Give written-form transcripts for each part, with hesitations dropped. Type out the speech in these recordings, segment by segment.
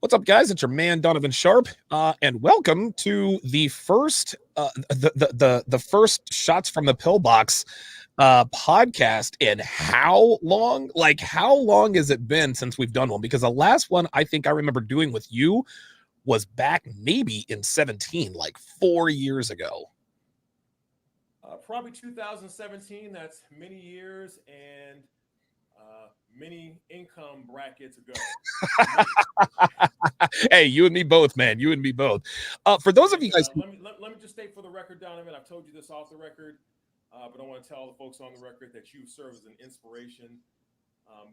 What's up, guys? It's your man Donovan Sharpe, and welcome to the first Shots from the Pillbox podcast. And how long? Like, how long has it been since we've done one? Because the last one I think I remember doing with you was back maybe in 17, like 4 years ago. Probably 2017. That's many years and many income brackets ago for me. Hey, you and me both, man. You and me both. For those of And you guys, let me just state for the record, Donovan. I've told you this off the record, but I want to tell the folks on the record that you serve as an inspiration.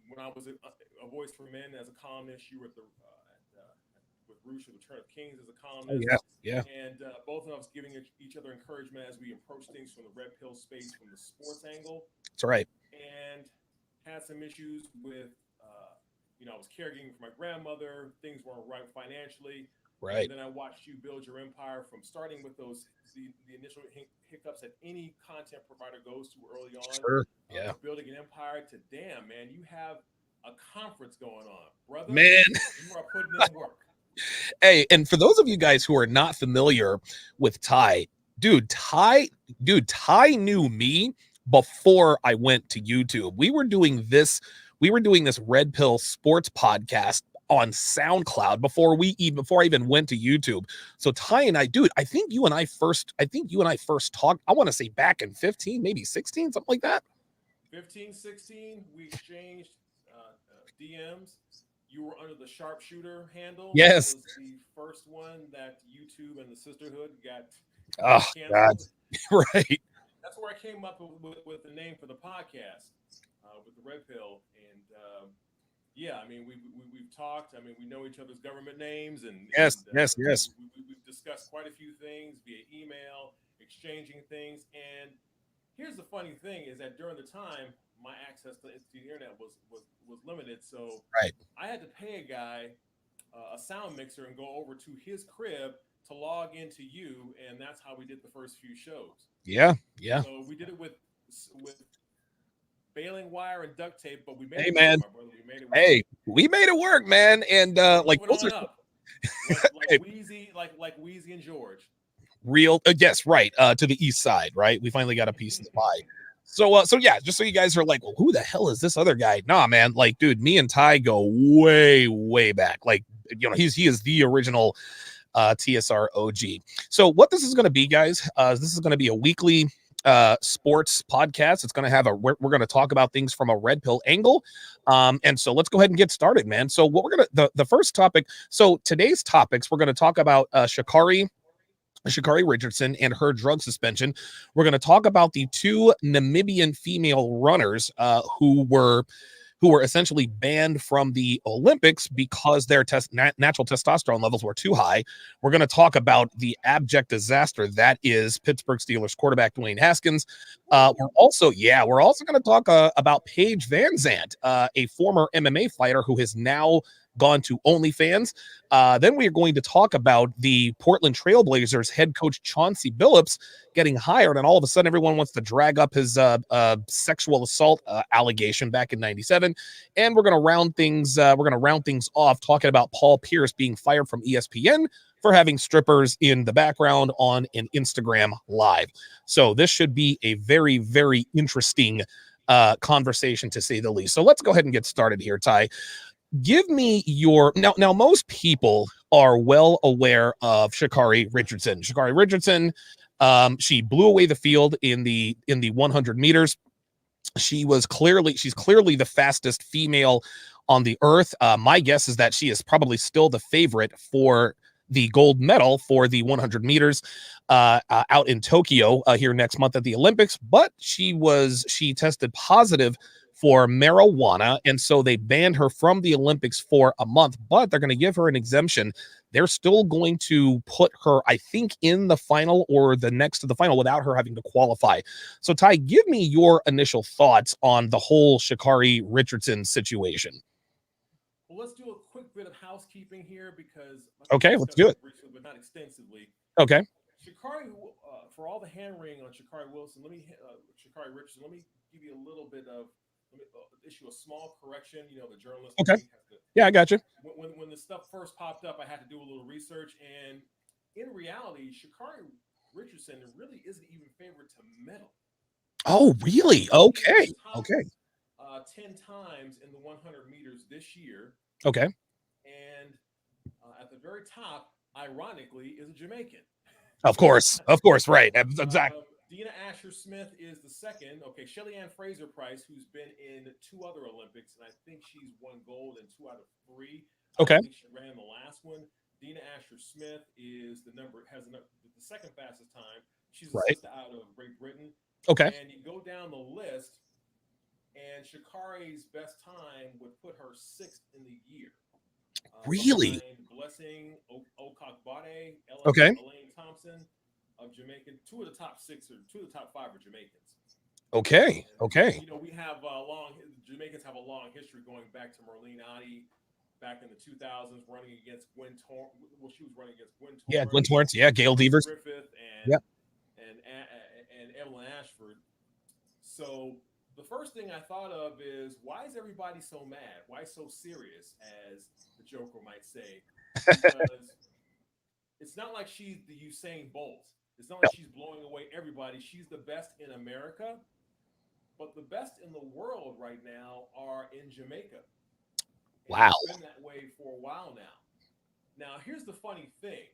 When I was a voice for men as a columnist, you were with Roosh of the Return of Kings as a oh columnist, yeah, yeah, and both of us giving each other encouragement as we approach things from the red pill space from the sports angle, that's right. and had some issues with, I was caregiving for my grandmother. Things weren't right financially. And Right. then I watched you build your empire from starting with the initial hiccups that any content provider goes to early on, Sure. Yeah. to building an empire to damn, man, you have a conference going on. Brother, Man. you are putting in work. Hey, and for those of you guys who are not familiar with Ty, Ty knew me before I went to YouTube. We were doing this Red Pill Sports podcast on SoundCloud before I even went to YouTube. So Ty and I, dude, I think you and I first talked, I want to say back in 15, maybe 16, something like that. 15, 16, we exchanged DMs. You were under the sharpshooter handle. That Yes. was the first one that YouTube and the Sisterhood got Oh God. canceled. Right. That's where I came up with the name for the podcast, with the Red Pill. And yeah, I mean, we've talked. I mean, we know each other's government names, and Yes, yes, yes. we've discussed quite a few things via email, exchanging things. And here's the funny thing: is that during the time, my access to the internet was limited, so Right. I had to pay a guy a sound mixer and go over to his crib to log into you, and that's how we did the first few shows. Yeah, yeah. So we did it with baling wire and duct tape, but we made Hey it work, man. my brother. We made it work. Hey, we made it work, man. And We're like moving those are on up, like hey, Wheezy, like Wheezy and George. real yes, right. To the east side, right? We finally got a piece of the pie. So yeah, just so you guys are like, well, who the hell is this other guy? Nah, man, like, dude, me and Ty go way, way back. Like, he is the original TSR OG. So what this is going to be, guys, this is going to be a weekly sports podcast. It's going to have we're going to talk about things from a red pill angle. And so let's go ahead and get started, man. So what we're going to, the first topic, so today's topics, we're going to talk about Sha'Carri Richardson and her drug suspension. We're going to talk about the two Namibian female runners who were essentially banned from the Olympics because their natural testosterone levels were too high. We're going to talk about the abject disaster that is Pittsburgh Steelers quarterback Dwayne Haskins. We're also going to talk about Paige VanZant, a former MMA fighter who has now gone to OnlyFans. Then we are going to talk about the Portland Trailblazers head coach Chauncey Billups getting hired, and all of a sudden everyone wants to drag up his sexual assault allegation back in '97. And we're going to round things off talking about Paul Pierce being fired from ESPN for having strippers in the background on an Instagram live. So this should be a very, very interesting conversation, to say the least. So let's go ahead and get started here, Ty. Give me your now. Most people are well aware of Sha'Carri Richardson. Sha'Carri Richardson, she blew away the field in the 100 meters. She's clearly the fastest female on the earth. My guess is that she is probably still the favorite for the gold medal for the 100 meters out in Tokyo here next month at the Olympics. But she tested positive for marijuana, and so they banned her from the Olympics for a month, but they're going to give her an exemption. They're still going to put her, I think, in the final or the next to the final without her having to qualify. So, Ty, give me your initial thoughts on the whole Sha'Carri Richardson situation. Well, let's do a quick bit of housekeeping here because Okay, let's do it. briefly, but not extensively. Okay. Sha'Carri, for all the hand wringing on Sha'Carri Sha'Carri Richardson, let me give you a little bit of, let me issue a small correction. You know, the journalist. Okay. Yeah, I got you. When this stuff first popped up, I had to do a little research, and in reality, Sha'Carri Richardson really isn't even favored to medal. Oh, really? Okay. Okay. 10 times in the 100 meters this year. Okay. And at the very top, ironically, is a Jamaican. Of course. Right. Exactly. Dina Asher-Smith is the second. Okay, Shelly-Ann Fraser-Price, who's been in 2 other Olympics, and I think she's won gold in 2 out of 3. Okay. I think she ran the last one. Dina Asher-Smith is the second fastest time. She's a sister out of Great Britain. Okay. And you go down the list, and Sha'Carri's best time would put her 6th in the year. Really? Blessing Okakbade, Elaine Thompson of Jamaican. 2 of the top 6 or 2 of the top 5 are Jamaicans. Okay. And, okay. We have Jamaicans have a long history going back to Merlene Ottey back in the 2000s, running against Gwen Torrance. Well, she was running against Gwen Torrance. Yeah, Gwen Torrance. Yeah, Gail Devers. Griffith and Evelyn Ashford. So the first thing I thought of is, why is everybody so mad? Why so serious, as the Joker might say? Because it's not like she's the Usain Bolt. It's not like she's blowing away everybody. She's the best in America, but the best in the world right now are in Jamaica. And wow. It's been that way for a while now. Now, here's the funny thing.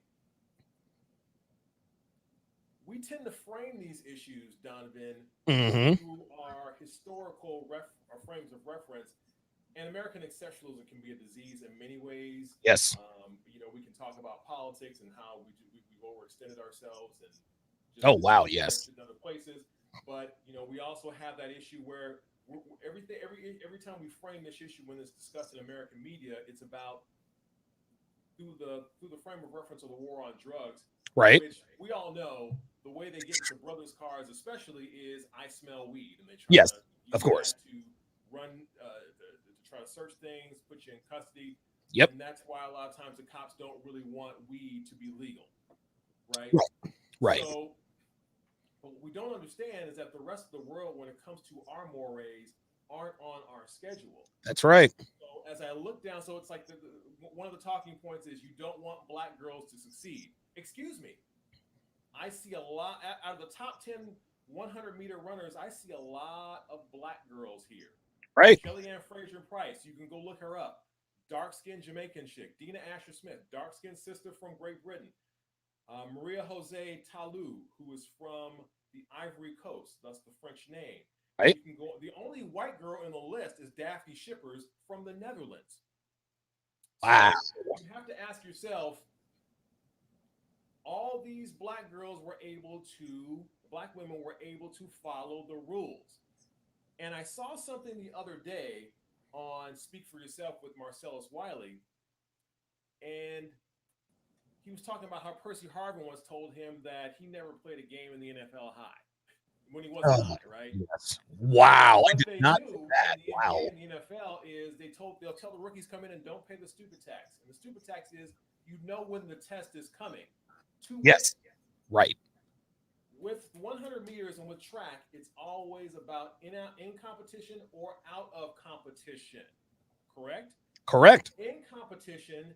We tend to frame these issues, Donovan, through our historical frames of reference. And American exceptionalism can be a disease in many ways. Yes. We can talk about politics and how we've overextended ourselves and just yes. In other places. But we also have that issue where every time we frame this issue when it's discussed in American media, it's about through the frame of reference of the war on drugs. Right. Which we all know the way they get into brothers' cars, especially, is I smell weed, and they try yes, to use of course, to run to try to search things, put you in custody. Yep. And that's why a lot of times the cops don't really want weed to be legal, right? Right. So, what we don't understand is that the rest of the world, when it comes to our mores, aren't on our schedule. That's right. So as I look down, so it's like one of the talking points is you don't want black girls to succeed. Excuse me. I see a lot out of the top 10 100-meter runners. I see a lot of black girls here. Right. Shelly-Ann Fraser-Price. You can go look her up. Dark-skinned Jamaican chick. Dina Asher-Smith. Dark-skinned sister from Great Britain. Maria Jose Talou, who is from the Ivory Coast. That's the French name. Right. You can go. The only white girl in the list is Daphne Shippers from the Netherlands. Wow. So you have to ask yourself, all these black women were able to follow the rules. And I saw something the other day on Speak for Yourself with Marcellus Wiley, and he was talking about how Percy Harvin once told him that he never played a game in the NFL high when he wasn't high, right? Yes. Wow. What I did not know that. in the wow. NBA and the NFL is they'll tell the rookies come in and don't pay the stupid tax. And the stupid tax is when the test is coming. Yes. Right. With 100 meters and with track, it's always about in competition or out of competition. Correct? Correct. In competition,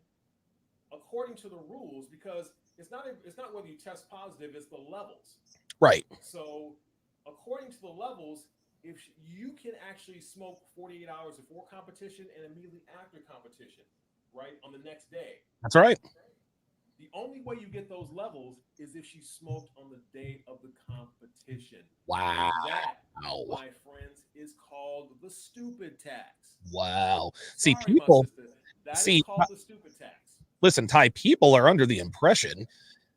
according to the rules, because it's not whether you test positive, it's the levels. Right. So according to the levels, if you can actually smoke 48 hours before competition and immediately after competition, right, on the next day. That's right. The only way you get those levels is if she smoked on the day of the competition. Wow. And that, my friends, is called the stupid tax. Wow. Sorry, people that is called the stupid tax. Listen, Ty, people are under the impression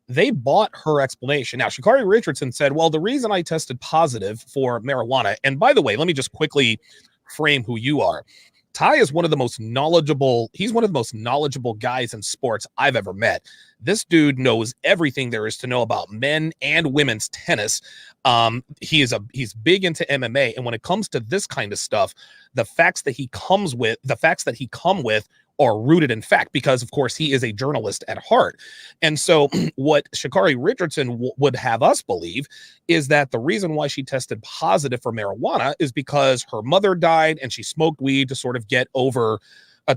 they bought her explanation. Now, Sha'Carri Richardson said, well, the reason I tested positive for marijuana, and by the way, let me just quickly frame who you are. Ty is one of the most knowledgeable. He's one of the most knowledgeable guys in sports I've ever met. This dude knows everything there is to know about men and women's tennis. He's big into MMA. And when it comes to this kind of stuff, the facts that he come with are rooted in fact, because of course he is a journalist at heart. And so what Sha'Carri Richardson would have us believe is that the reason why she tested positive for marijuana is because her mother died and she smoked weed to sort of get over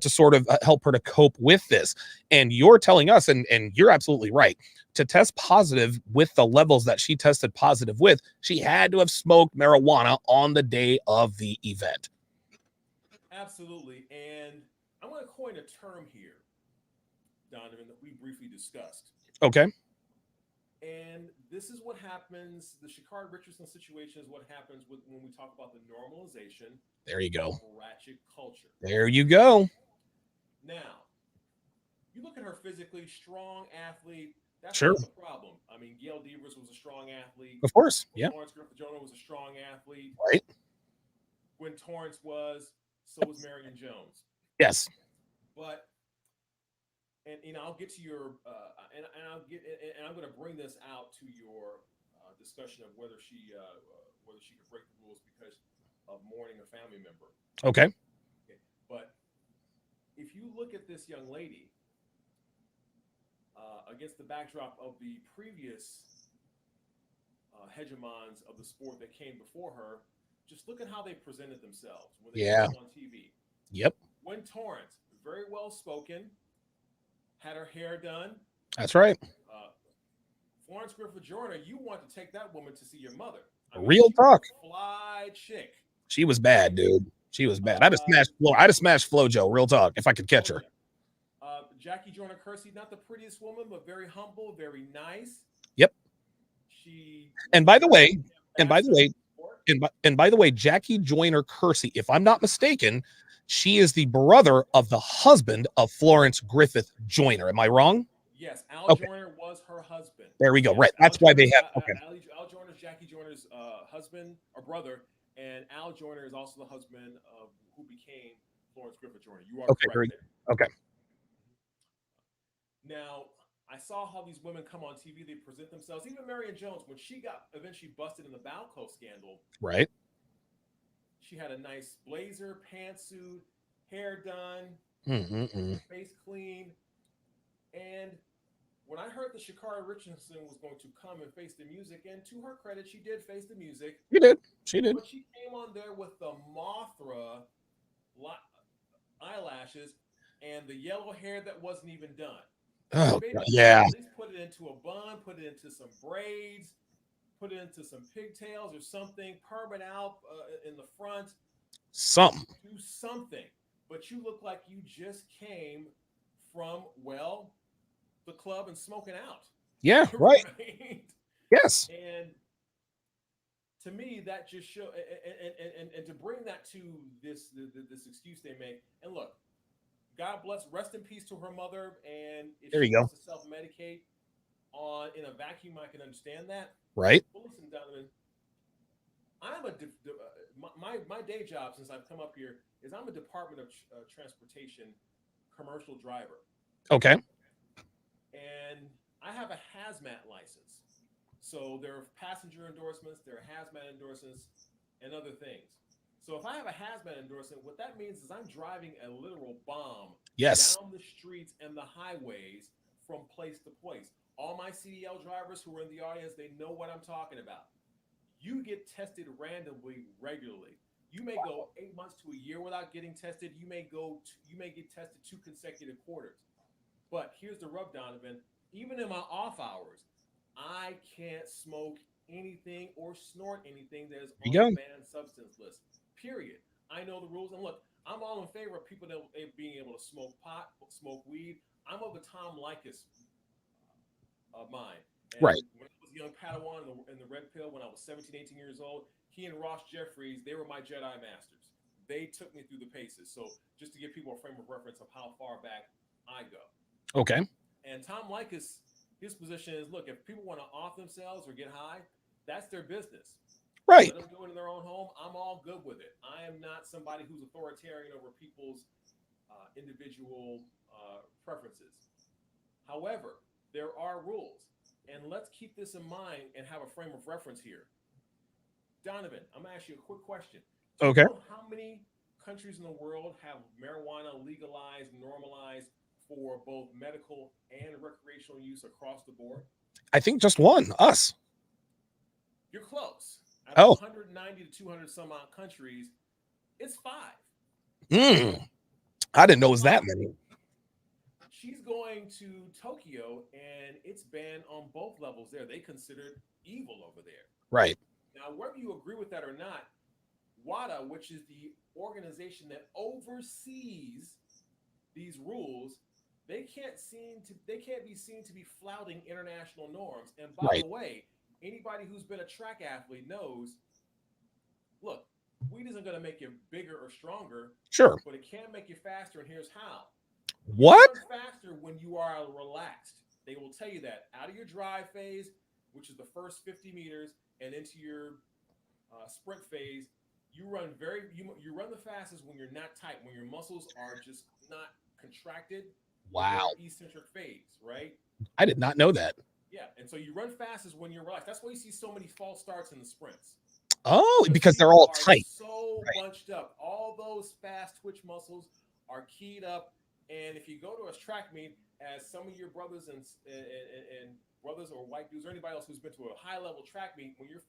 to sort of help her to cope with this. And you're telling us, and you're absolutely right, to test positive with the levels that she tested positive with, she had to have smoked marijuana on the day of the event. Absolutely. And I'm going to coin a term here, Donovan, that we briefly discussed. Okay. And this is what happens. The Sha'Carri Richardson situation is what happens when we talk about the normalization. There you go. Of ratchet culture. There you go. Now, you look at her physically, strong athlete. That's Sure. not the problem. I mean, Gail Devers was a strong athlete. Of course. Yeah. Florence Griffith-Joyner was a strong athlete. Right. When Torrance was, so was Marion Jones. Yes. But and I'll get to your and I'm going to bring this out to your discussion of whether she could break the rules because of mourning a family member. Okay. But if you look at this young lady against the backdrop of the previous hegemons of the sport that came before her, just look at how they presented themselves when they came on TV. Yep. When Torrance, very well spoken, had her hair done. That's right. Florence Griffith-Joyner, you want to take that woman to see your mother. Real talk. Fly chick. She was bad, dude. She was bad. I'd have smashed FloJo. Real talk. If I could catch her. Jackie Joyner-Kersee, not the prettiest woman, but very humble, very nice. Yep. And by the way, Jackie Joyner-Kersee, if I'm not mistaken, she is the brother of the husband of Florence Griffith-Joyner. Am I wrong? Yes, Al Joyner was her husband. There we go. Yes, right. That's why they have. Okay. Al Joyner's Jackie Joyner's husband or brother, and Al Joyner is also the husband of who became Florence Griffith-Joyner. You are correct. Okay. Now, I saw how these women come on TV. They present themselves. Even Marion Jones, when she got eventually busted in the Balco scandal, right? She had a nice blazer, pantsuit, hair done, face clean. And when I heard that Sha'Carri Richardson was going to come and face the music, and to her credit, she did face the music. She did. But she came on there with the Mothra eyelashes and the yellow hair that wasn't even done. Oh, yeah. At least put it into a bun, put it into some braids, put it into some pigtails or something, perm it out in the front. Do something. But you look like you just came from, the club and smoking out. Yeah, right. Yes. And to me, that just shows, and to bring that to this excuse they make, and look, God bless, rest in peace to her mother. And if she wants to self-medicate in a vacuum, I can understand that. Right. Well, listen, Donovan, my day job since I've come up here is I'm a Department of Transportation commercial driver. Okay. And I have a hazmat license. So there are passenger endorsements, there are hazmat endorsements, and other things. So if I have a hazmat endorsement, what that means is I'm driving a literal bomb down the streets and the highways from place to place. All my CDL drivers who are in the audience, they know what I'm talking about. You get tested randomly, regularly. You may go 8 months to a year without getting tested. You may get tested 2 consecutive quarters. But here's the rub, Donovan. Even in my off hours, I can't smoke anything or snort anything that is on the banned substance list. Period. I know the rules. And look, I'm all in favor of people being able to smoke pot, smoke weed. I'm of the Tom Likas of mine. And when I was a young Padawan in the Red Pill, when I was 17, 18 years old, he and Ross Jeffries, they were my Jedi Masters. They took me through the paces. So just to give people a frame of reference of how far back I go. Okay. And Tom Likas, his position is, look, if people want to off themselves or get high, that's their business. Right. Let them do it in their own home. I'm all good with it. I am not somebody who's authoritarian over people's individual preferences. However, there are rules. And let's keep this in mind and have a frame of reference here. Donovan, I'm going to ask you a quick question. Do you know how many countries in the world have marijuana legalized, normalized for both medical and recreational use across the board? I think just one, us. You're close. Out of 190 to 200 some odd countries, it's 5. I didn't know it was that many. She's going to Tokyo, and it's banned on both levels there. They consider it evil over there. Right. Now, whether you agree with that or not, WADA, which is the organization that oversees these rules, they can't be seen to be flouting international norms. And by Right. the way, anybody who's been a track athlete knows, look, weed isn't going to make you bigger or stronger, Sure. but it can make you faster. And here's how: you What? run faster when you are relaxed. They will tell you that out of your drive phase, which is the first 50 meters, and into your sprint phase, you run you run the fastest when you're not tight, when your muscles are just not contracted, when Wow. you're in eccentric phase, right? I did not know that. Yeah, and so you run fastest when you're relaxed. That's why you see so many false starts in the sprints. Oh, because they're People all are tight. so Right. bunched up. All those fast twitch muscles are keyed up. And if you go to a track meet, as some of your brothers and brothers or white dudes or anybody else who's been to a high level track meet, when you're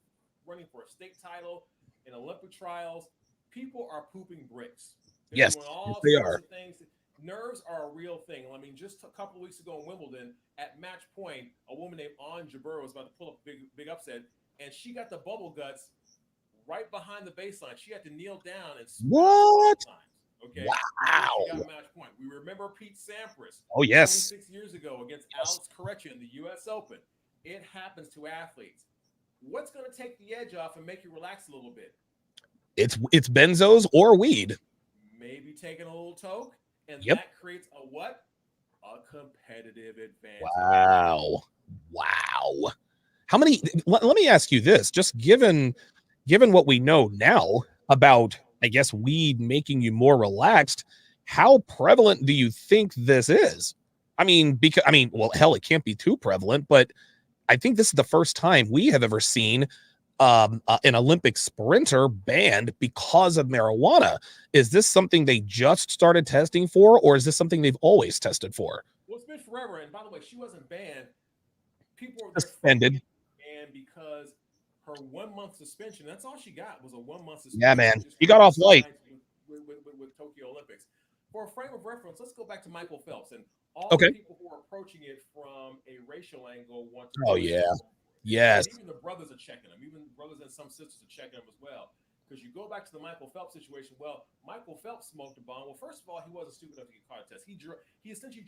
running for a state title in Olympic trials, people are pooping bricks. They're Yes. doing Yes, all they sorts are. of things. Nerves are a real thing. I mean, just a couple of weeks ago in Wimbledon, at match point, a woman named An Jabeur was about to pull up a big upset, and she got the bubble guts right behind the baseline. She had to kneel down and What? times, okay, before she Wow. got match point. We remember Pete Sampras Oh, yes. 26 years ago against Yes. Alex Corretja in the U.S. Open. It happens to athletes. What's going to take the edge off and make you relax a little bit? It's benzos or weed. Maybe taking a little toke, and Yep. that creates a what? A competitive advantage. Wow. Wow. How many? Let me ask you this: just given what we know now about, I guess, weed making you more relaxed, how prevalent do you think this is? Well, hell, it can't be too prevalent, but I think this is the first time we have ever seen an Olympic sprinter banned because of marijuana. Is this something they just started testing for, or is this something they've always tested for? Well, it's been forever. And by the way, she wasn't banned. People they're Suspended. banned because her 1 month suspension. That's all she got was a 1 month Yeah, suspension. man. Just You got off light. with Tokyo Olympics. For a frame of reference, let's go back to Michael Phelps and all Okay. the people who are approaching it from a racial angle want to. Oh, yeah. Yes. And even the brothers are checking them. Even brothers and some sisters are checking them as well. Because you go back to the Michael Phelps situation. Well, Michael Phelps smoked a bomb. Well, first of all, he wasn't stupid enough to get caught a test. He essentially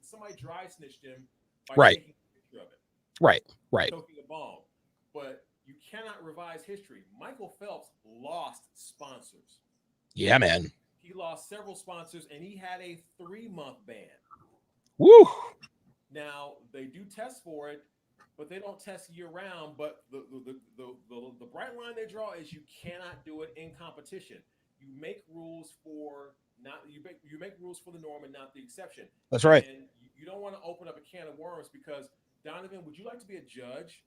somebody dry snitched him by Right. taking a picture of it. Right. Right. Smoking a bomb. But you cannot revise history. Michael Phelps lost sponsors. Yeah, man. He lost several sponsors, and he had a 3-month ban. Woo. Now they do test for it, but they don't test year round. But the bright line they draw is you cannot do it in competition. You make rules for you make rules for the norm and not the exception. That's right. And you don't want to open up a can of worms because Donovan, would you like to be a judge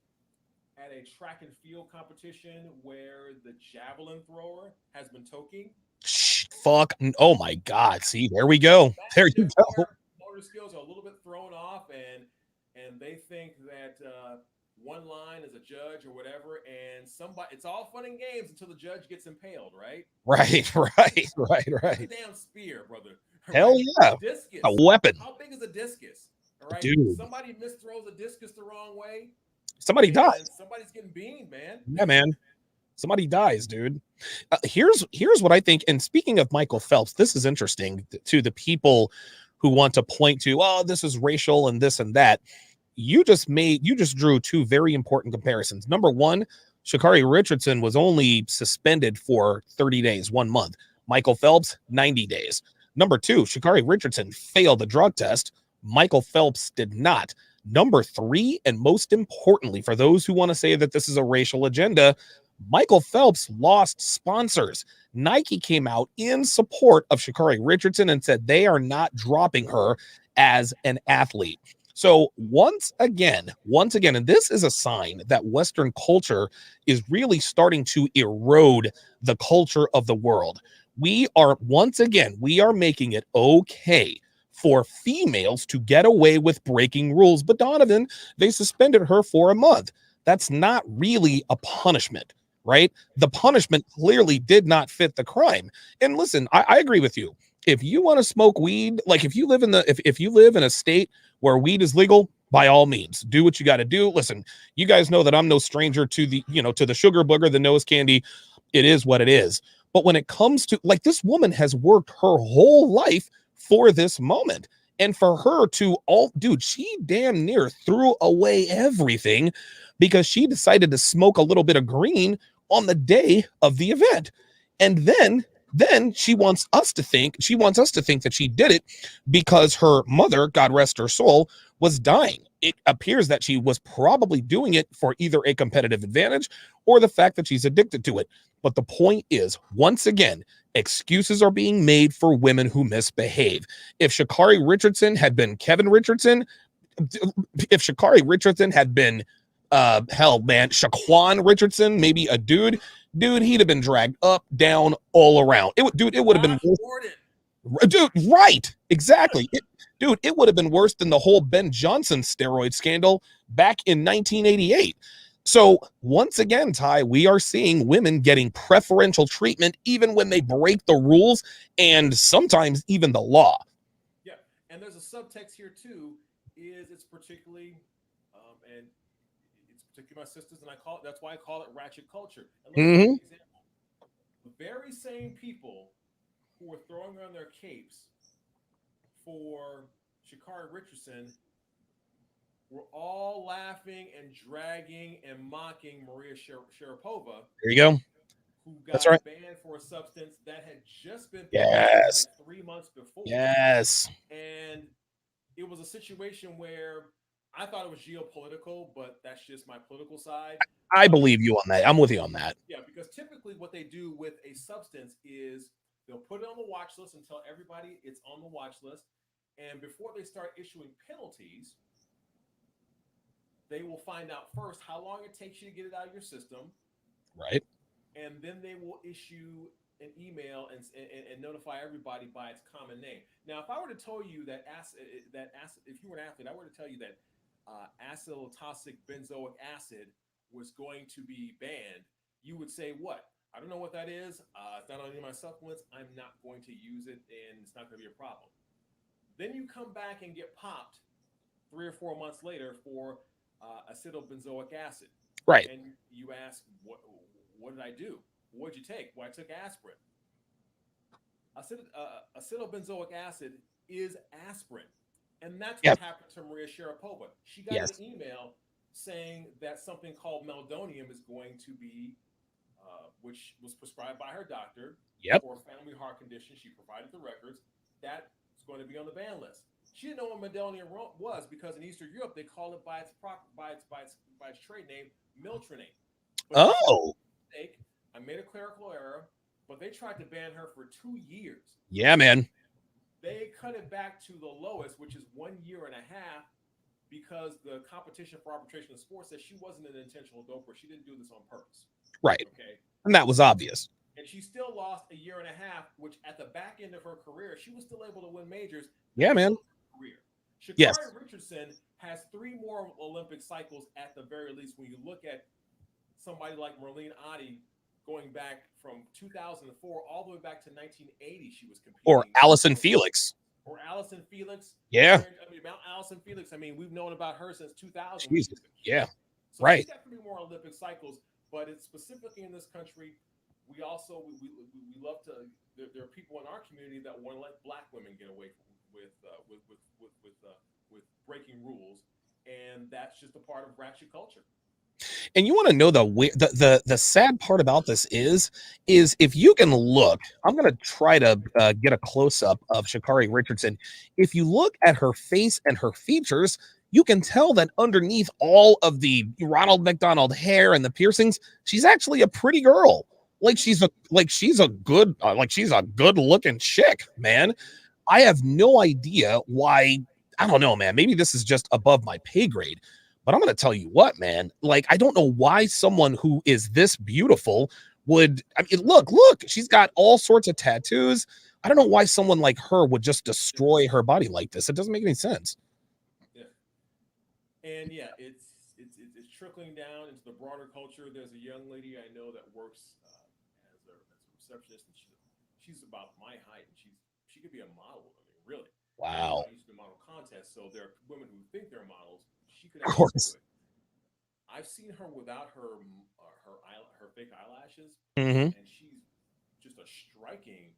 at a track and field competition where the javelin thrower has been toking? Fuck. Oh my God. See, there we go. There you go. Motor skills are a little bit thrown off, and they think that one line is a judge or whatever, and it's all fun and games until the judge gets impaled, right? Right. That's a damn spear, brother. Hell yeah. Discus. A weapon. How big is a discus? All right. Dude. Somebody misthrows a discus the wrong way. Somebody dies. Somebody's getting beamed, man. Yeah, man. Somebody dies, dude. Here's what I think. And speaking of Michael Phelps, this is interesting to the people who want to point to, oh, this is racial and this and that. You just drew two very important comparisons. Number one, Sha'Carri Richardson was only suspended for 30 days, 1 month. Michael Phelps, 90 days. Number two, Sha'Carri Richardson failed the drug test. Michael Phelps did not. Number three, and most importantly, for those who want to say that this is a racial agenda, Michael Phelps lost sponsors. Nike came out in support of Sha'Carri Richardson and said they are not dropping her as an athlete. So once again, and this is a sign that Western culture is really starting to erode the culture of the world. We are making it okay for females to get away with breaking rules. But Donovan, they suspended her for a month. That's not really a punishment, right? The punishment clearly did not fit the crime. And listen, I agree with you. If you want to smoke weed, like if you live in the if you live in a state where weed is legal, by all means, do what you got to do. Listen, you guys know that I'm no stranger to the, to the sugar booger, the nose candy. It is what it is. But when it comes to, like, this woman has worked her whole life for this moment. And for her to dude, she damn near threw away everything because she decided to smoke a little bit of green on the day of the event. And then she wants us to think that she did it because her mother, God rest her soul, was dying. It appears that she was probably doing it for either a competitive advantage or the fact that she's addicted to it. But the point is, once again, excuses are being made for women who misbehave. If Sha'Carri Richardson had been Kevin Richardson, if Sha'Carri Richardson had been hell man, Shaquan Richardson, maybe a dude, he'd have been dragged up, down, all around. It would have been worse. Dude, right, exactly. It would have been worse than the whole Ben Johnson steroid scandal back in 1988. So once again, Ty, we are seeing women getting preferential treatment even when they break the rules and sometimes even the law. Yeah, and there's a subtext here too. Is it's particularly, and it's particularly my sisters, and that's why I call it ratchet culture. And let me give you Mm-hmm. an example. The very same people who were throwing on their capes for Sha'Carri Richardson were all laughing and dragging and mocking Maria Sharapova, There you go. who That's right. got banned for a substance that had just been publicized Yes. like 3 months before. Yes. And it was a situation where I thought it was geopolitical, but that's just my political side. I believe you on that. I'm with you on that. Yeah, because typically what they do with a substance is they'll put it on the watch list and tell everybody it's on the watch list. And before they start issuing penalties, they will find out first how long it takes you to get it out of your system. Right. And then they will issue an email and notify everybody by its common name. Now, if I were to tell you if you were an athlete, I were to tell you that acetyltoxic benzoic acid was going to be banned, you would say, what? I don't know what that is. It's not on any of my supplements. I'm not going to use it, and it's not going to be a problem. Then you come back and get popped 3 or 4 months later for acetylbenzoic acid. Right. And you ask, what did I do? What'd you take? Well, I took aspirin. Acetylbenzoic acid is aspirin. And that's Yes. what happened to Maria Sharapova. She got an Yes. email saying that something called meldonium is going to be, which was prescribed by her doctor Yep. for a family heart condition. She provided the records. That's going to be on the ban list. She didn't know what meldonium was because in Eastern Europe they call it by its trade name, miltronate. But she said, Oh. mistake. I made a clerical error, but they tried to ban her for 2 years. Yeah, man. They cut it back to the lowest, which is 1 year and a half, because the competition for arbitration of sports says she wasn't an intentional doper. She didn't do this on purpose. Right. Okay. And that was obvious. And she still lost a year and a half, which at the back end of her career, she was still able to win majors. Yeah, man. Career. Yes. Sha'Carri Richardson has 3 more Olympic cycles at the very least. When you look at somebody like Merlene Ottey going back from 2004 all the way back to 1980, she was competing. Or Allison Felix. Or Allison Felix. Yeah. Mount Allison Felix. I mean, we've known about her since 2000. Jesus. Yeah. So right. She's got 3 more Olympic cycles, but it's specifically in this country. We also we love to. There are people in our community that want to let Black women get away with breaking rules, and that's just a part of ratchet culture. And you want to know the sad part about this is if you can look, I'm going to try to get a close up of Sha'Carri Richardson. If you look at her face and her features, you can tell that underneath all of the Ronald McDonald hair and the piercings, she's actually a pretty girl. She's a good looking chick, man. I have no idea why. I don't know, man. Maybe this is just above my pay grade. But I'm going to tell you what, man, I don't know why someone who is this beautiful would, I mean, look, she's got all sorts of tattoos. I don't know why someone like her would just destroy her body like this. It doesn't make any sense. Yeah. And yeah, it's trickling down into the broader culture. There's a young lady I know that works as a receptionist, and she's about my height, and she could be a model. I mean, really. Wow. Used to model contests, so there are women who think they're models. She could Of actually do course. it. I've seen her without her fake eyelashes, Hmm. and she's just a striking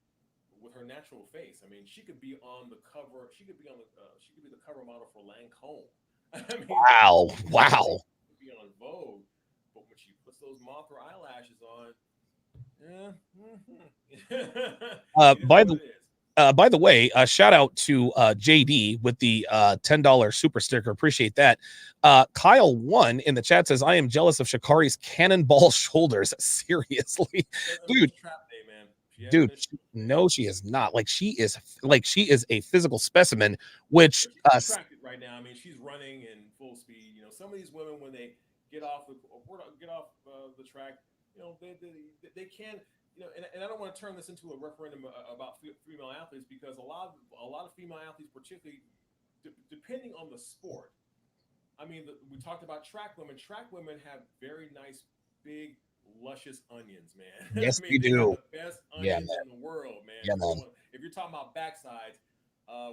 with her natural face. I mean, she could be on the cover. She could be on the. She could be the cover model for Lancome. I mean, Wow. she Wow. could be on Vogue, but when she puts those Mothra eyelashes on, yeah, Uh, it is by what the it is. by the way, shout out to JD with the $10 super sticker. Appreciate that. Kyle one in the chat says, "I am jealous of Sha'Carri's cannonball shoulders." Seriously, She hasn't dude. missed trap day, man. She hasn't Dude, missed trap day. no, she is not. She is a physical specimen. Which But she's contracted right now. I mean, she's running in full speed. You know, some of these women when they get off the track, you know, they can. You know, and I don't want to turn this into a referendum about female athletes because a lot of female athletes, particularly depending on the sport. I mean, we talked about track women. Track women have very nice, big, luscious onions, man. I yes, mean, you they got do. the best Yeah, onions man. in the world, man. Yeah, man. If you're talking about backsides,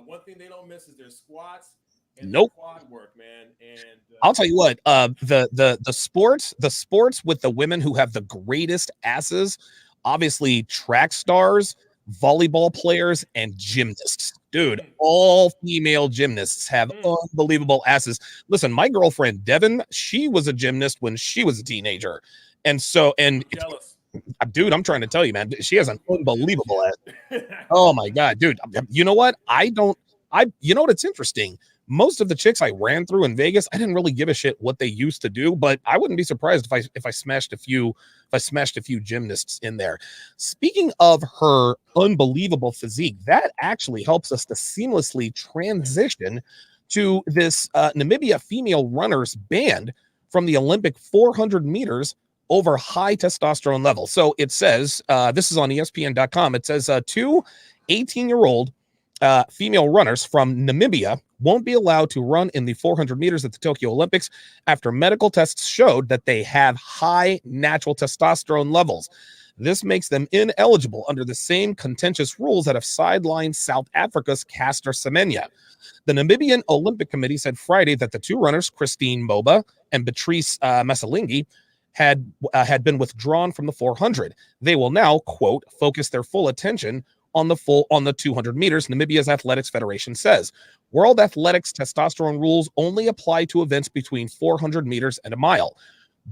one thing they don't miss is their squats and their Nope. quad work, man. And I'll tell you what. The sports with the women who have the greatest asses, obviously track stars, volleyball players, and gymnasts. Dude, mm, all female gymnasts have mm, unbelievable asses. Listen, my girlfriend Devin, she was a gymnast when she was a teenager, and so and I'm jealous. dude, I'm trying to tell you, man, she has an I'm jealous. unbelievable ass. Yeah. Oh my god, dude. You know what? I don't I you know what it's interesting. Most of the chicks I ran through in Vegas, I didn't really give a shit what they used to do, but I wouldn't be surprised if I smashed a few gymnasts in there. Speaking of her unbelievable physique, that actually helps us to seamlessly transition to this Namibia female runners banned from the Olympic 400 meters over high testosterone levels. So it says, this is on ESPN.com. It says two 18-year-old female runners from Namibia won't be allowed to run in the 400 meters at the Tokyo Olympics after medical tests showed that they have high natural testosterone levels. This makes them ineligible under the same contentious rules that have sidelined South Africa's Caster Semenya. The Namibian Olympic Committee said Friday that the two runners, Christine Moba and Beatrice Messalingi, had been withdrawn from the 400. They will now, quote, focus their full attention on the 200 meters. Namibia's Athletics Federation says World Athletics testosterone rules only apply to events between 400 meters and a mile.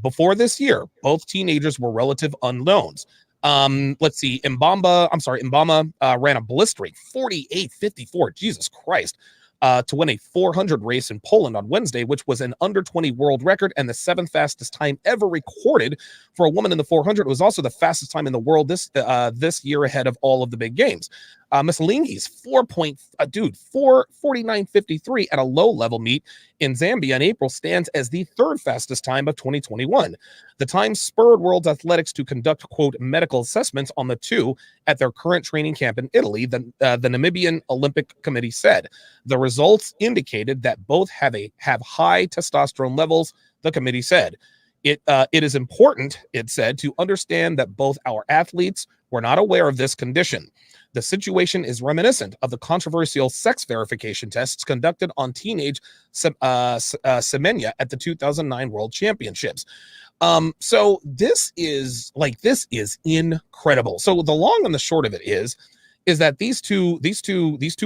Before this year, both teenagers were relative unknowns. Let's see. Mbama ran a blistering 48:54. Jesus Christ. To win a 400 race in Poland on Wednesday, which was an under 20 world record and the seventh fastest time ever recorded for a woman in the 400. It was also the fastest time in the world this year, ahead of all of the big games. Miss Lingi's 4:49:53 at a low level meet in Zambia in April stands as the third fastest time of 2021. The time spurred World Athletics to conduct, quote, medical assessments on the two at their current training camp in Italy, the Namibian Olympic Committee said. The results indicated that both have high testosterone levels, the committee said. It is important, it said, to understand that both our athletes were not aware of this condition. The situation is reminiscent of the controversial sex verification tests conducted on teenage Semenya at the 2009 World Championships. So this is incredible. So the long and the short of it is that these two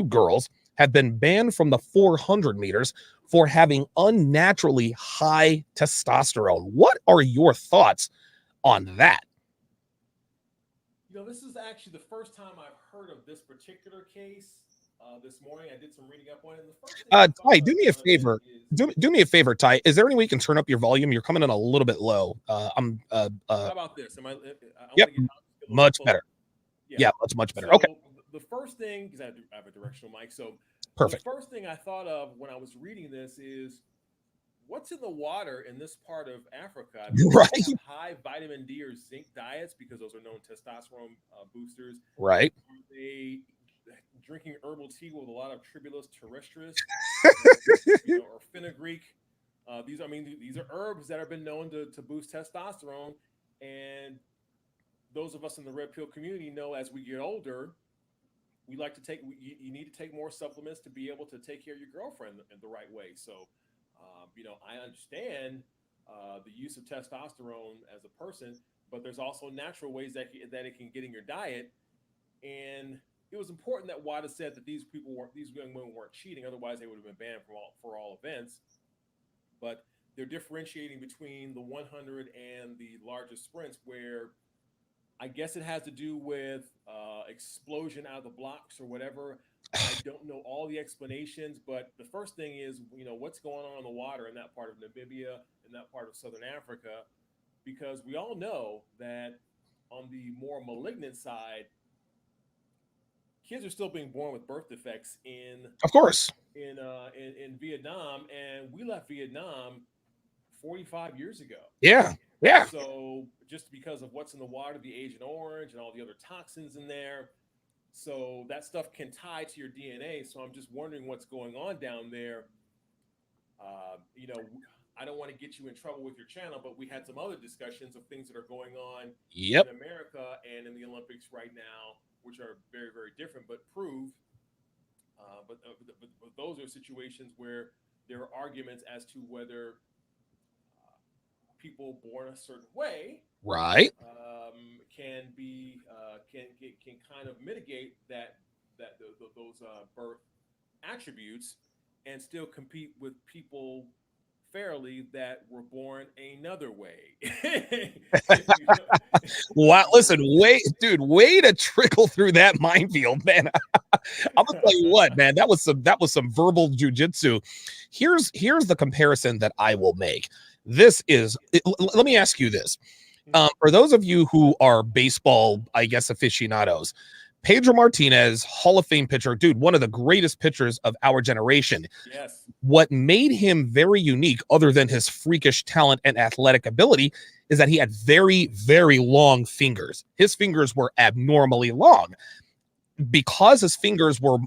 girls have been banned from the 400 meters for having unnaturally high testosterone. What are your thoughts on that? You know, this is actually the first time I've heard of this particular case. This morning, I did some reading up on it. And the first thing I Ty, thought do of, me a Donovan, favor. is Do me a favor, Ty. Is there any way you can turn up your volume? You're coming in a little bit low. I'm how about this? Am I Yep, want to get a little bit much closer. better. Yeah. Yeah, much better. Okay, So the first thing, because I have a directional mic, so the perfect. first thing I thought of when I was reading this is what's in the water in this part of Africa? I mean, do they Right, have high vitamin D or zinc diets because those are known testosterone boosters? right. Are they drinking herbal tea with a lot of Tribulus terrestris, or or fenugreek? These are herbs that have been known to boost testosterone, and those of us in the red pill community know as we get older, we like to take you need to take more supplements to be able to take care of your girlfriend in the right way. So, I understand the use of testosterone as a person, but there's also natural ways that it can get in your diet. And it was important that WADA said that these young women weren't cheating, otherwise they would have been banned for all events. But they're differentiating between the 100 and the largest sprints, where I guess it has to do with explosion out of the blocks or whatever. I don't know all the explanations, but the first thing is, what's going on in the water in that part of Namibia, in that part of Southern Africa, because we all know that on the more malignant side, kids are still being born with birth defects Of course. in Vietnam, and we left Vietnam 45 years ago. Yeah. Yeah. So just because of what's in the water, the Agent Orange and all the other toxins in there, so that stuff can tie to your DNA. So I'm just wondering what's going on down there. I don't want to get you in trouble with your channel, but we had some other discussions of things that are going on Yep. in America and in the Olympics right now, which are very, very different, but prove. But those are situations where there are arguments as to whether people born a certain way, Right. can be can kind of mitigate those birth attributes and still compete with people fairly that were born another way. Wow. Listen, way to trickle through that minefield, man. I'm gonna tell you what, man. That was some verbal jujitsu. Here's the comparison that I will make. Let me ask you this. For those of you who are baseball, I guess, aficionados, Pedro Martinez, Hall of Fame pitcher, dude, one of the greatest pitchers of our generation. Yes. What made him very unique, other than his freakish talent and athletic ability, is that he had very, very long fingers. His fingers were abnormally long. Because his fingers were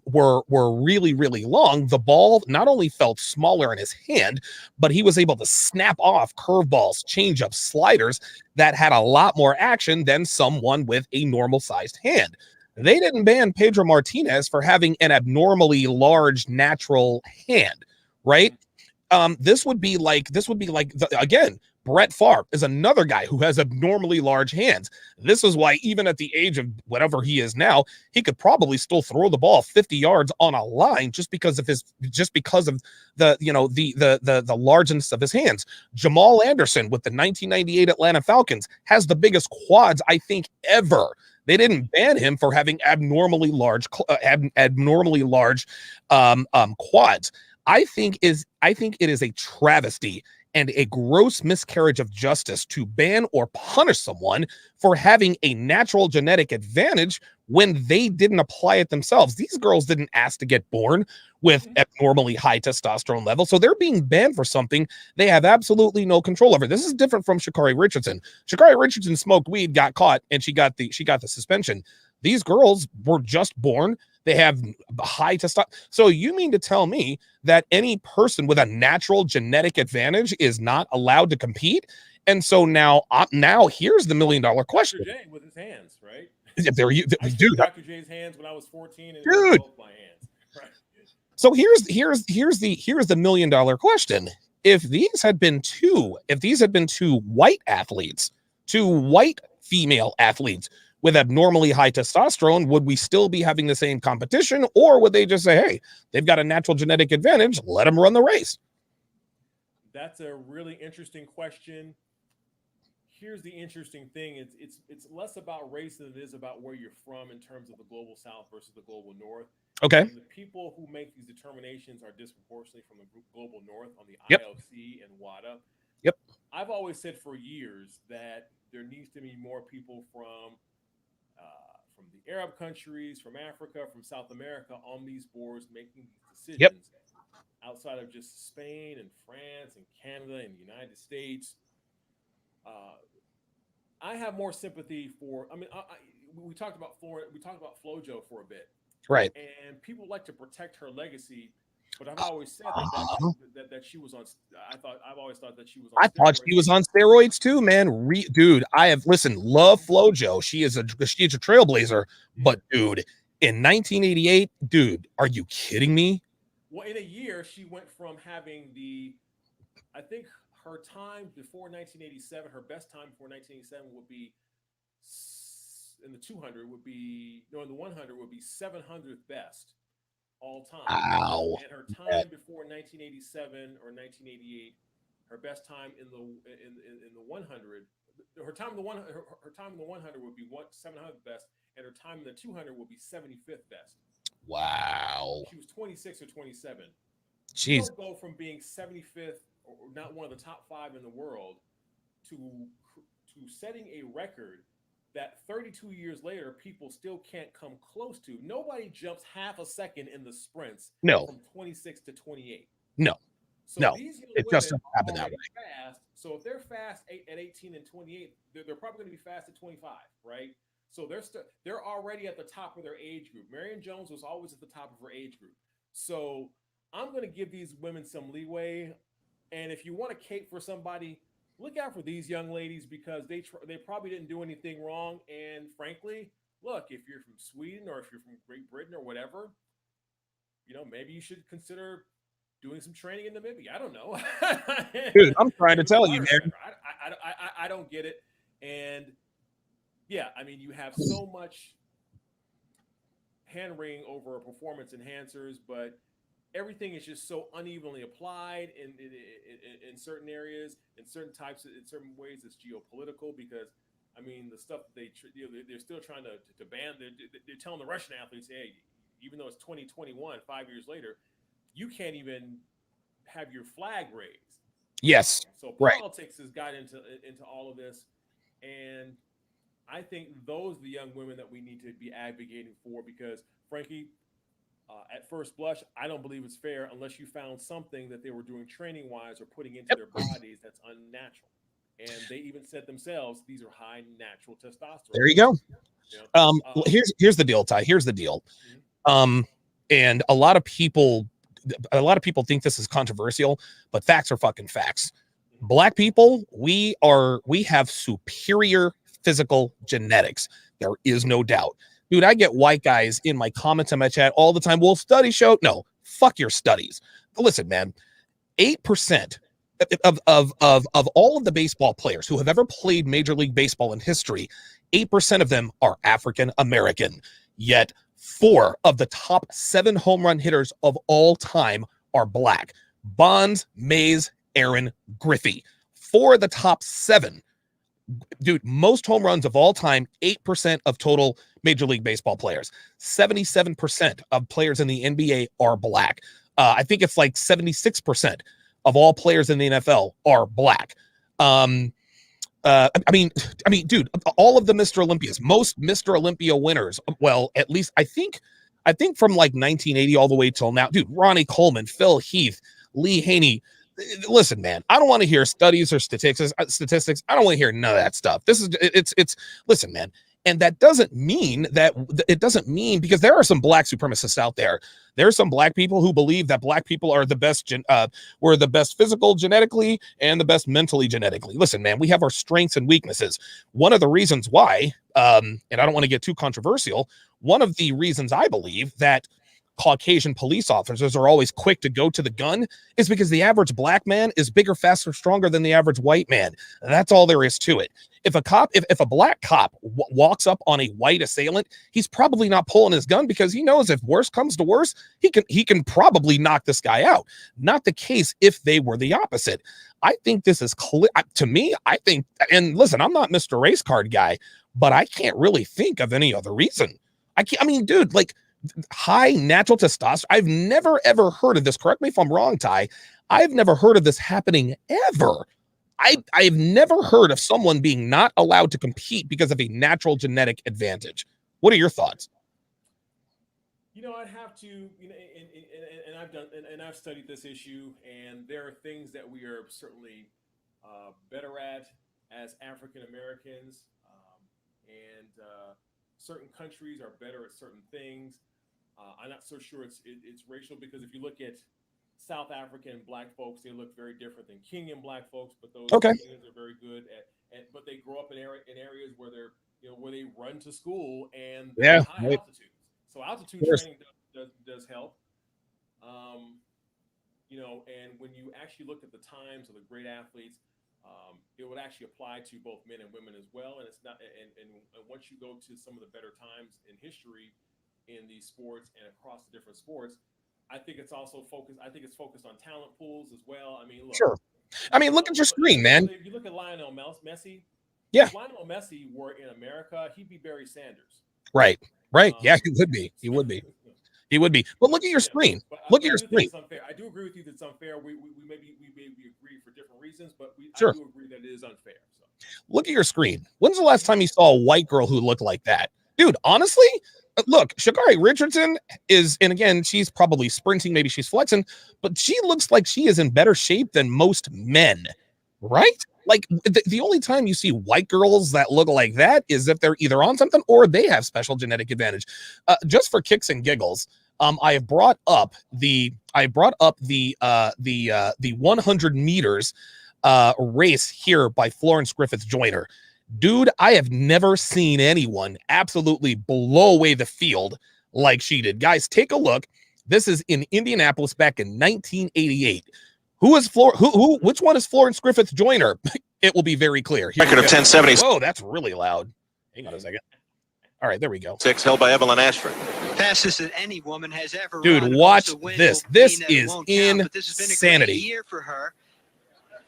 really, really long, the ball not only felt smaller in his hand, but he was able to snap off curveballs, changeups, sliders that had a lot more action than someone with a normal sized hand. They didn't ban Pedro Martinez for having an abnormally large natural hand, right? This would be like again, Brett Favre is another guy who has abnormally large hands. This is why even at the age of whatever he is now, he could probably still throw the ball 50 yards on a line just because of the largeness of his hands. Jamal Anderson with the 1998 Atlanta Falcons has the biggest quads I think ever. They didn't ban him for having abnormally large quads. I think it is a travesty and a gross miscarriage of justice to ban or punish someone for having a natural genetic advantage when they didn't apply it themselves. These girls didn't ask to get born with abnormally high testosterone levels, so they're being banned for something they have absolutely no control over. This is different from Sha'Carri Richardson. Sha'Carri Richardson smoked weed, got caught, and she got the suspension. These girls were just born. They have high testosterone. So you mean to tell me that any person with a natural genetic advantage is not allowed to compete? And so now here's the $1 million question. Dr. J with his hands, right? I dude, Dr. J's hands when I was 14, and dude, both my hands. Right. So here's the $1 million question. If these had been two white athletes, two white female athletes with abnormally high testosterone, would we still be having the same competition, or would they just say, hey, they've got a natural genetic advantage, let them run the race? That's a really interesting question. Here's the interesting thing. It's less about race than it is about where you're from in terms of the global South versus the global North. Okay. And the people who make these determinations are disproportionately from the global North on the ILC and WADA. Yep. I've always said for years that there needs to be more people from the Arab countries, from Africa, from South America on these boards making these decisions outside of just Spain and France and Canada and the United States. I have more sympathy for. I mean, we talked about FloJo for a bit, right? And people like to protect her legacy, but I've always said that she was on. I've always thought that she was. I thought she was on steroids too, man. Dude, love FloJo. She is a trailblazer, but dude, In 1988, dude, are you kidding me? Well, in a year, she went from having I think her time before 1987, her best time before 1987 would be in the 200 would be, no, in the 100 would be 700th best all time. Wow. And her time before 1987 or 1988, her best time in the 100, her time in the her time in the 100 would be 700th best, and her time in the 200 would be 75th best. Wow. She was 26 or 27. You Jeez. don't go from being 75th or not one of the top 5 in the world to setting a record that 32 years later people still can't come close to. Nobody jumps half a second in the sprints No. from 26 to 28. No. So No. these young It women just doesn't happen are that already way. fast. So if they're fast at 18 and 28, they're probably going to be fast at 25, right? So they're already at the top of their age group. Marion Jones was always at the top of her age group. So I'm going to give these women some leeway. And if you want to cape for somebody, look out for these young ladies because they probably didn't do anything wrong. And frankly, look, if you're from Sweden or if you're from Great Britain or whatever, maybe you should consider doing some training in Namibia. I don't know. Dude, I'm trying to tell you, man. I don't get it. And yeah, I mean, you have so much hand wringing over performance enhancers, but everything is just so unevenly applied in certain areas, in certain ways. It's geopolitical because, I mean, the stuff that they're still trying to ban. They're telling the Russian athletes, hey, even though it's 2021, 5 years later, you can't even have your flag raised. Yes. So right. politics has got into all of this, and I think those are the young women that we need to be advocating for because, frankly, at first blush, I don't believe it's fair unless you found something that they were doing training wise or putting into their bodies that's unnatural. And they even said themselves, these are high natural testosterone. There you go. Here's the deal, Ty. Here's the deal. And a lot of people think this is controversial, but facts are fucking facts. Black people, we have superior physical genetics. There is no doubt. Dude, I get white guys in my comments in my chat all the time. Well, studies show. No, fuck your studies. Listen, man, 8% of all of the baseball players who have ever played Major League Baseball in history, 8% of them are African American. Yet 4 of the top 7 home run hitters of all time are black. Bonds, Mays, Aaron, Griffey. 4 of the top 7. Dude, most home runs of all time, 8% of total Major League Baseball players. 77% of players in the NBA are black. I think it's like 76% of all players in the NFL are black. I mean, dude, all of the Mr. Olympias, most Mr. Olympia winners, well, at least I think from like 1980 all the way till now, dude, Ronnie Coleman, Phil Heath, Lee Haney. Listen, man, I don't want to hear studies or statistics. I don't want to hear none of that stuff. It's listen, man. And that doesn't mean because there are some black supremacists out there. There are some black people who believe that black people are the best, we're the best physical genetically and the best mentally genetically. Listen, man, we have our strengths and weaknesses. One of the reasons why, and I don't want to get too controversial, one of the reasons I believe that Caucasian police officers are always quick to go to the gun is because the average black man is bigger, faster, stronger than the average white man. That's all there is to it. If a black cop walks up on a white assailant, he's probably not pulling his gun because he knows if worse comes to worse, he can probably knock this guy out. Not the case if they were the opposite. I think this is clear to me. I think, and listen, I'm not Mr. Race Card guy, but I can't really think of any other reason. I mean, dude, like, high natural testosterone. I've never ever heard of this. Correct me if I'm wrong, Ty. I've never heard of this happening ever. I've never heard of someone being not allowed to compete because of a natural genetic advantage. What are your thoughts? I'd have to, and I've studied this issue, and there are things that we are certainly better at as African Americans, and certain countries are better at certain things. I'm not so sure it's racial because if you look at South African black folks, they look very different than Kenyan black folks, but those Kenyans are very good but they grow up in areas where they're where they run to school and they're high altitudes. So altitude training does help. You know, and when you actually look at the times of the great athletes, it would actually apply to both men and women as well. And it's not, and once you go to some of the better times in history in these sports and across the different sports, I think it's also focused. I think it's focused on talent pools as well. I mean, look. Sure. I mean, look at your screen, man. If you look at Lionel Messi, yeah. If Lionel Messi were in America, he'd be Barry Sanders. Right. Yeah, he would be. He would be. He would be. But look at your screen. Look at your screen. I do agree with you that it's unfair. We maybe agree for different reasons, but sure. I do agree that it is unfair. So. Look at your screen. When's the last time you saw a white girl who looked like that? Dude, honestly, look, Sha'Carri Richardson is, and again, she's probably sprinting, maybe she's flexing, but she looks like she is in better shape than most men, right? Like the only time you see white girls that look like that is if they're either on something or they have special genetic advantage. Just for kicks and giggles, I brought up the 100 meters race here by Florence Griffith Joyner. Dude, I have never seen anyone absolutely blow away the field like she did. Guys, take a look. This is in Indianapolis back in 1988. Which one is Florence Griffith Joyner? It will be very clear. Here record of 1070s. Whoa, that's really loud. Hang on a second. All right, there we go. 6 held by Evelyn Ashford. Fastest that any woman has ever Dude, run. watch this. This is insanity. This has been a great year for her.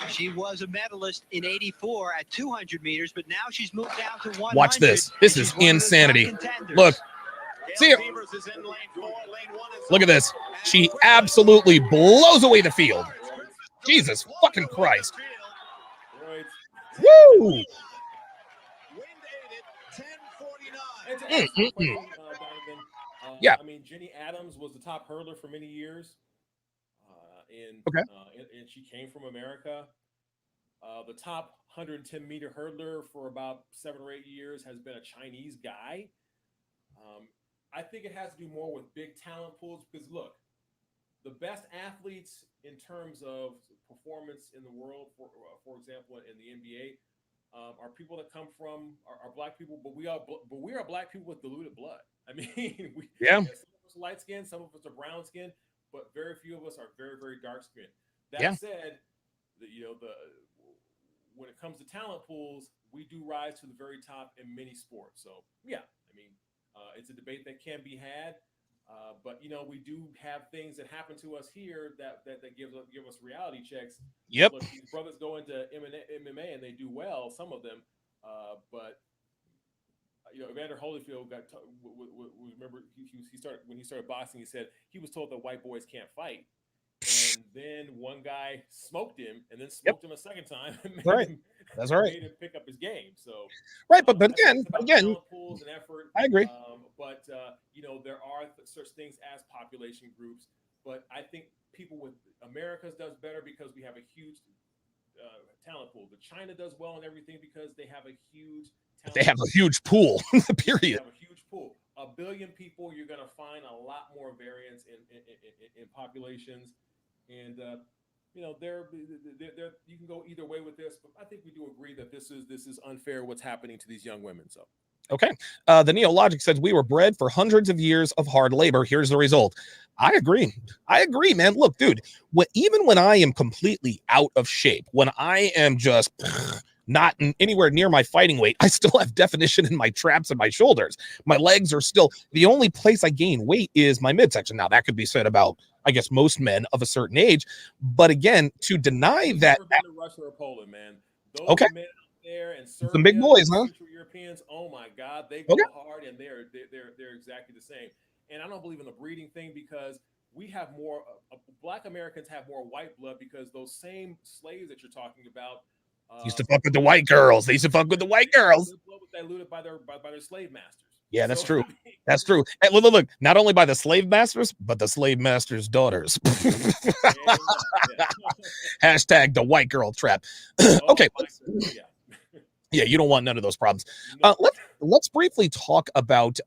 She was a medalist in 84 at 200 meters, but now she's moved down to 100. Watch this. This is insanity. Look. See it. Look at this. She absolutely blows away the field. Jesus fucking Christ. Woo! Yeah. I mean, Jenny Adams was the top hurdler for many years. And she came from America. The top 110-meter hurdler for about 7 or 8 years has been a Chinese guy. I think it has to do more with big talent pools because, look, the best athletes in terms of performance in the world, for example, in the NBA, are people that come from are black people, but we are black people with diluted blood. I mean, some of us are light skinned, some of us are brown skinned, but very few of us are very, very dark skinned. That said, when it comes to talent pools, we do rise to the very top in many sports. So yeah, I mean, it's a debate that can be had. But you know, we do have things that happen to us here that give us reality checks. Yep. Look, these brothers go into MMA and they do well, some of them. But you know, Evander Holyfield remember he started when he started boxing. He said he was told that white boys can't fight, and then one guy smoked him, and then smoked him a second time. And That's right. Made him pick up his game. So but again, pools and effort. I agree. But you know, there are such things as population groups. But I think people with America's does better because we have a huge talent pool. But China does well in everything because they have a huge. They have a huge pool. Period. They have a huge pool. 1 billion people, you're going to find a lot more variance in populations, and you know, you can go either way with this. But I think we do agree that this is unfair what's happening to these young women. So. Okay. The Neologic says we were bred for hundreds of years of hard labor. Here's the result. I agree, man. Look, dude, even when I am completely out of shape, when I am just not anywhere near my fighting weight, I still have definition in my traps and my shoulders. My legs are still, the only place I gain weight is my midsection. Now, that could be said about, I guess, most men of a certain age. But again, to deny that. Russia or Poland, man. Those men out there and Serbia, some big boys, huh? Europeans, oh my God, they go hard, and they're exactly the same. And I don't believe in the breeding thing because we have more. Black Americans have more white blood because those same slaves that you're talking about used to fuck with the white girls. They used to fuck with the white girls. Their blood was diluted by their slave masters. Yeah, that's true. That's true. Hey, look, not only by the slave masters, but the slave masters' daughters. Hashtag the white girl trap. Okay. Yeah, you don't want none of those problems. Let's briefly talk about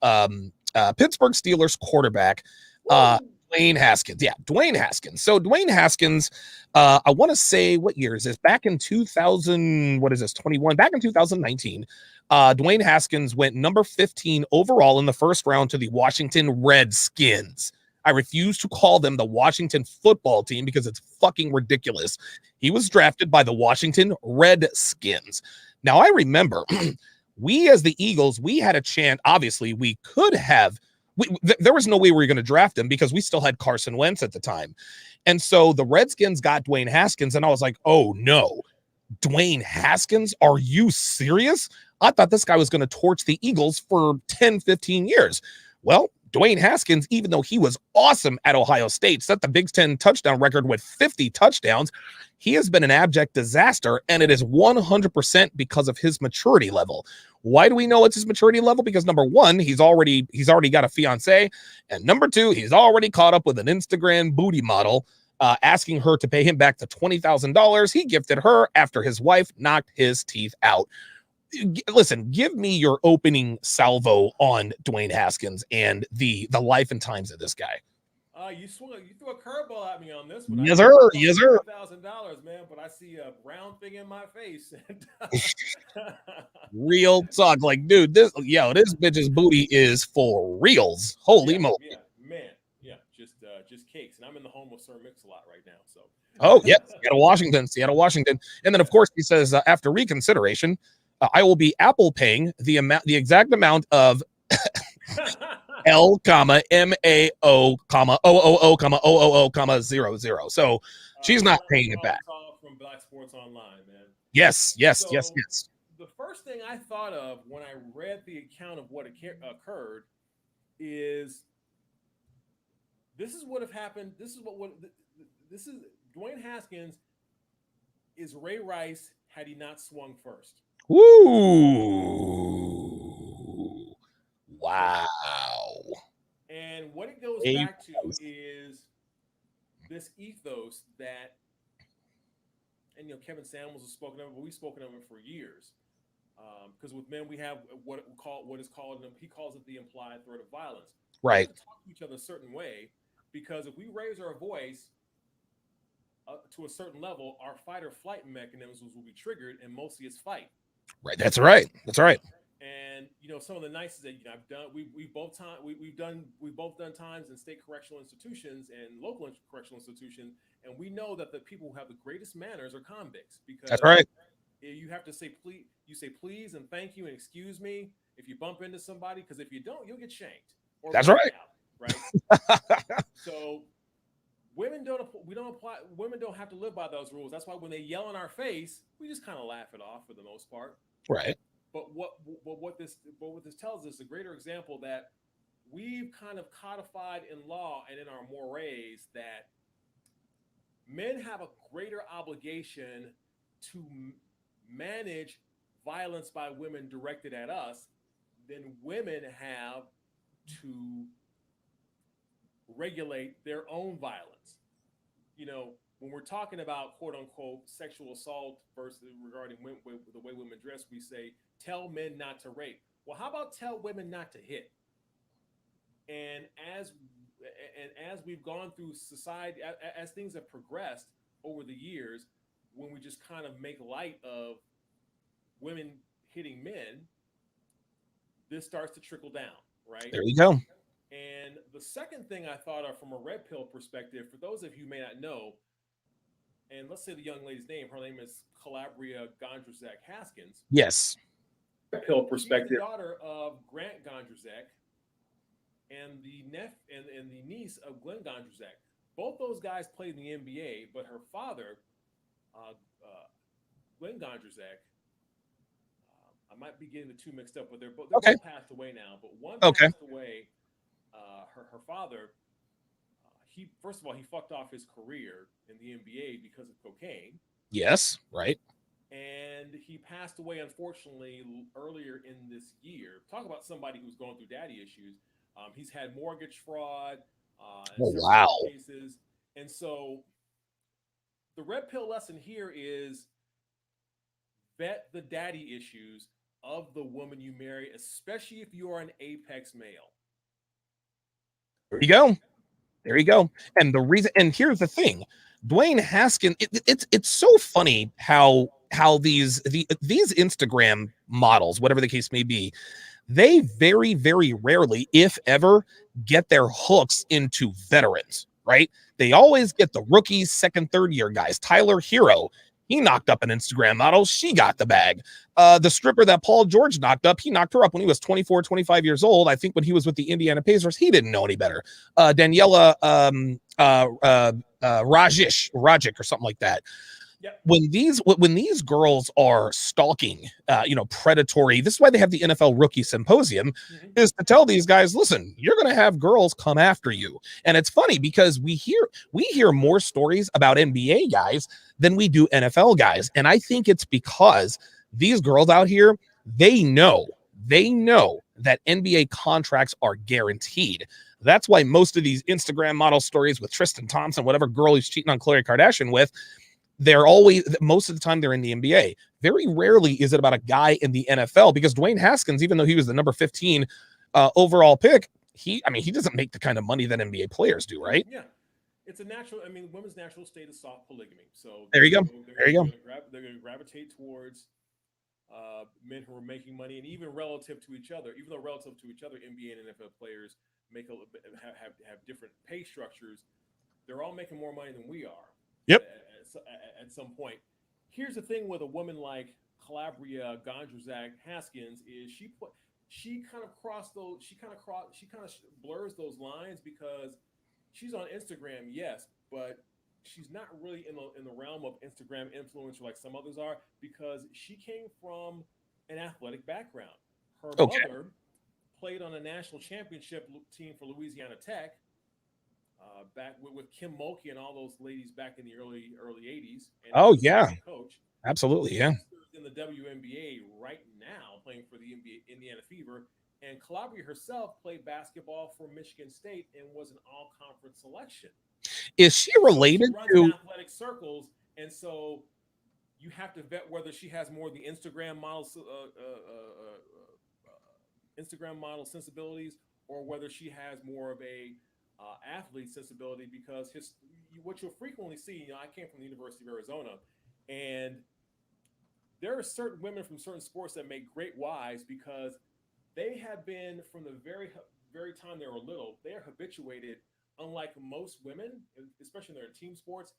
Pittsburgh Steelers quarterback Dwayne Haskins. Yeah, Dwayne Haskins. So Dwayne Haskins, I want to say, what year is this? Back in 2000, what is this, 21? Back in 2019, Dwayne Haskins went number 15 overall in the first round to the Washington Redskins. I refuse to call them the Washington football team because it's fucking ridiculous. He was drafted by the Washington Redskins. Now, I remember we as the Eagles, we had a chance. Obviously, we could have. There was no way we were going to draft him because we still had Carson Wentz at the time. And so the Redskins got Dwayne Haskins, and I was like, oh, no. Dwayne Haskins? Are you serious? I thought this guy was going to torch the Eagles for 10, 15 years. Well, Dwayne Haskins, even though he was awesome at Ohio State, set the Big Ten touchdown record with 50 touchdowns, he has been an abject disaster, and it is 100% because of his maturity level. Why do we know it's his maturity level? Because number one, he's already got a fiance, and number two, he's already caught up with an Instagram booty model, asking her to pay him back the $20,000 he gifted her after his wife knocked his teeth out. Listen, give me your opening salvo on Dwayne Haskins and the life and times of this guy. You threw a curveball at me on this one. Yes, sir. Yes, sir. $1,000, man, but I see a brown thing in my face. Real talk, like, dude, this bitch's booty is for reals. Holy moly! Yeah, man, yeah, just cakes. And I'm in the home of Sir Mix-a-Lot right now, so. Oh yeah, Seattle, Washington, and then of course he says after reconsideration, I will be Apple paying the exact amount of L, MAO, OOO, 00, So she's not paying it back. From Black Sports Online, man. Yes. The first thing I thought of when I read the account of what occurred is this is what have happened. This is Dwayne Haskins is Ray Rice had he not swung first. Ooh. Wow. And what it goes back to is this ethos that, and Kevin Samuels has spoken of it, but we've spoken of it for years. Because with men, we have he calls it the implied threat of violence. Right. We have to talk to each other a certain way, because if we raise our voice to a certain level, our fight or flight mechanisms will be triggered, and mostly it's fight. Right. That's right. And some of the nicest that I've done, we've both done times in state correctional institutions and local correctional institutions, and we know that the people who have the greatest manners are convicts, because that's right. You have to say please. You say please and thank you and excuse me if you bump into somebody, because if you don't, you'll get shanked. That's right. Right. So women don't have to live by those rules. That's why when they yell in our face, we just kind of laugh it off for the most part. Right. But what this tells us, a greater example that we've kind of codified in law and in our mores, that men have a greater obligation to manage violence by women directed at us than women have to regulate their own violence. When we're talking about quote unquote sexual assault versus regarding the way women dress, we say, tell men not to rape. Well, how about tell women not to hit? And as we've gone through society, as things have progressed over the years, when we just kind of make light of women hitting men, this starts to trickle down, right? There you go. And the second thing I thought of from a red pill perspective, for those of you who may not know, and let's say the young lady's name, her name is Calabria Gondrzak Haskins. Yes. Red pill perspective. She's the daughter of Grant Gondrzak and the niece of Glenn Gondrzak. Both those guys played in the NBA, but her father, Glenn Gondrzak, I might be getting the two mixed up, but they're both passed away now. But one passed away. Her father, he fucked off his career in the NBA because of cocaine. Yes, right. And he passed away, unfortunately, earlier in this year. Talk about somebody who's going through daddy issues. He's had mortgage fraud. Cases. And so the red pill lesson here is vet the daddy issues of the woman you marry, especially if you are an apex male. There you go. And the reason, and here's the thing, Dwayne Haskins, it's so funny how how these Instagram models, whatever the case may be, they very, very rarely, if ever, get their hooks into veterans, right? They always get the rookies, second, third year guys. Tyler Hero, he knocked up an Instagram model. She got the bag. The stripper that Paul George knocked up, he knocked her up when he was 24, 25 years old. I think when he was with the Indiana Pacers, he didn't know any better. Daniela Rajic or something like that. Yep. When these girls are stalking, predatory, this is why they have the NFL Rookie Symposium, is to tell these guys, listen, you're going to have girls come after you. And it's funny because we hear more stories about NBA guys than we do NFL guys. And I think it's because these girls out here, they know that NBA contracts are guaranteed. That's why most of these Instagram model stories with Tristan Thompson, whatever girl he's cheating on Khloe Kardashian with, they're always, most of the time they're in the NBA. Very rarely is it about a guy in the NFL, because Dwayne Haskins, even though he was the number 15 overall pick, he doesn't make the kind of money that NBA players do, right? Yeah. It's a natural, women's natural state is soft polygamy. So there you go. They're going to gravitate towards men who are making money, and even relative to each other, NBA and NFL players have different pay structures. They're all making more money than we are. Yep. At some point. Here's the thing with a woman like Calabria Gondrzak Haskins is she kind of blurs those lines, because she's on Instagram, yes, but she's not really in the realm of Instagram influencer like some others are, because she came from an athletic background. Her mother played on a national championship team for Louisiana Tech. Back with Kim Mulkey and all those ladies back in the early 80s. And coach. Absolutely, yeah. In the WNBA right now, playing for the Indiana Fever. And Calabria herself played basketball for Michigan State and was an all-conference selection. Is she related to athletic circles? And so you have to vet whether she has more of the Instagram model sensibilities, or whether she has more of a athlete sensibility, because what you'll frequently see, I came from the University of Arizona, and there are certain women from certain sports that make great wives, because they have been, from the very time they were little, they are habituated, unlike most women, especially in their team sports,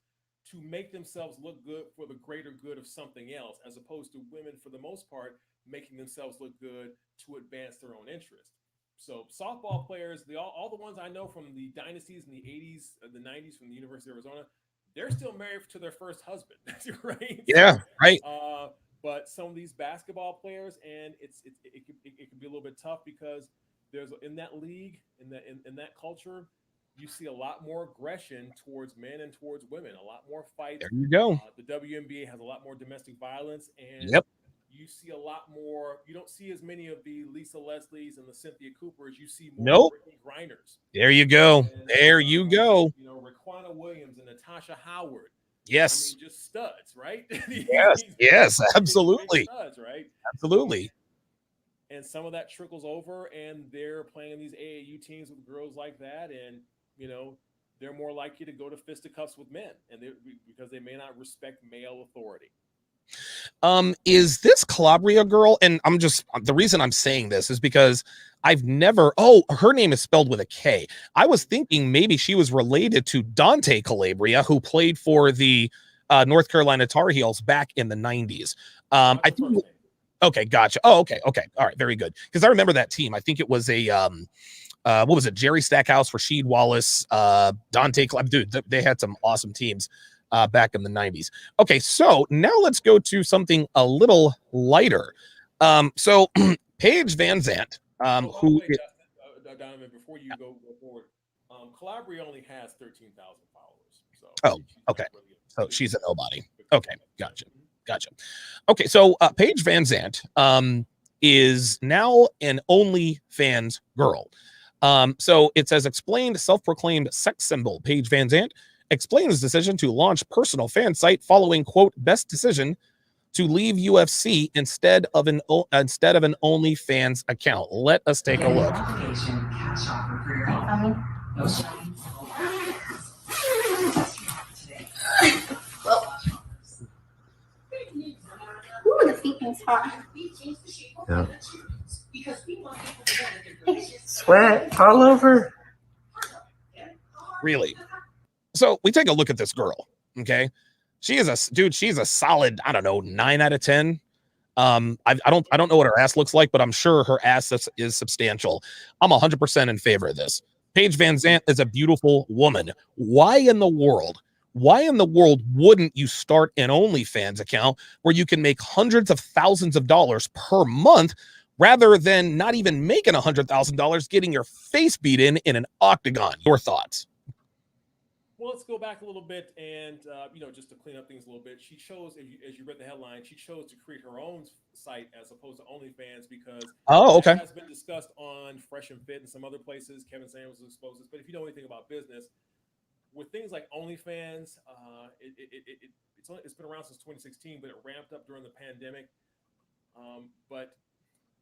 to make themselves look good for the greater good of something else, as opposed to women, for the most part, making themselves look good to advance their own interest. So softball players, all the ones I know from the dynasties in the 80s, the 90s from the University of Arizona, they're still married to their first husband, right? Yeah, right. But some of these basketball players, and it can be a little bit tough, because there's, in that league, in that culture, you see a lot more aggression towards men and towards women, a lot more fights. There you go. The WNBA has a lot more domestic violence, and you see a lot more. You don't see as many of the Lisa Leslies and the Cynthia Coopers. You see more Brittany Grinders. There you go. You go. Raquana Williams and Natasha Howard. Yes. Just studs, right? Yes, absolutely. Studs, right? Absolutely. And some of that trickles over, and they're playing these AAU teams with girls like that, and they're more likely to go to fisticuffs with men, and because they may not respect male authority. Is this Calabria girl? And the reason I'm saying this is because I've never, her name is spelled with a K. I was thinking maybe she was related to Dante Calabria, who played for the North Carolina Tar Heels back in the 90s. I think. Okay, gotcha. Oh, okay. All right, very good. Because I remember that team. I think it was a what was it? Jerry Stackhouse, Rasheed Wallace, Dante. Dude, they had some awesome teams back in the 90s. Okay, so now let's go to something a little lighter. So Paige VanZant, Donovan, before you go forward, Calabria only has 13,000 followers. Okay. So she's a nobody. Okay, gotcha. Okay, so Paige VanZant is now an OnlyFans girl. So it says, explained self-proclaimed sex symbol Paige VanZant explains decision to launch personal fan site following, quote, best decision to leave UFC instead of an OnlyFans account. Let us take a look. It's hot. Yeah. Sweat all over. Really. So we take a look at this girl. Okay. She is she's a solid, I don't know, 9 out of 10. I don't know what her ass looks like, but I'm sure her ass is substantial. I'm 100% in favor of this. Paige VanZant is a beautiful woman. Why in the world wouldn't you start an OnlyFans account where you can make hundreds of thousands of dollars per month rather than not even making $100,000 getting your face beat in an octagon? Your thoughts? Well, let's go back a little bit and, just to clean up things a little bit, she chose, as you read the headline, she chose to create her own site as opposed to OnlyFans because okay, that has been discussed on Fresh and Fit and some other places. Kevin Samuels exposed this. But if you know anything about business, with things like OnlyFans, it's been around since 2016, but it ramped up during the pandemic. But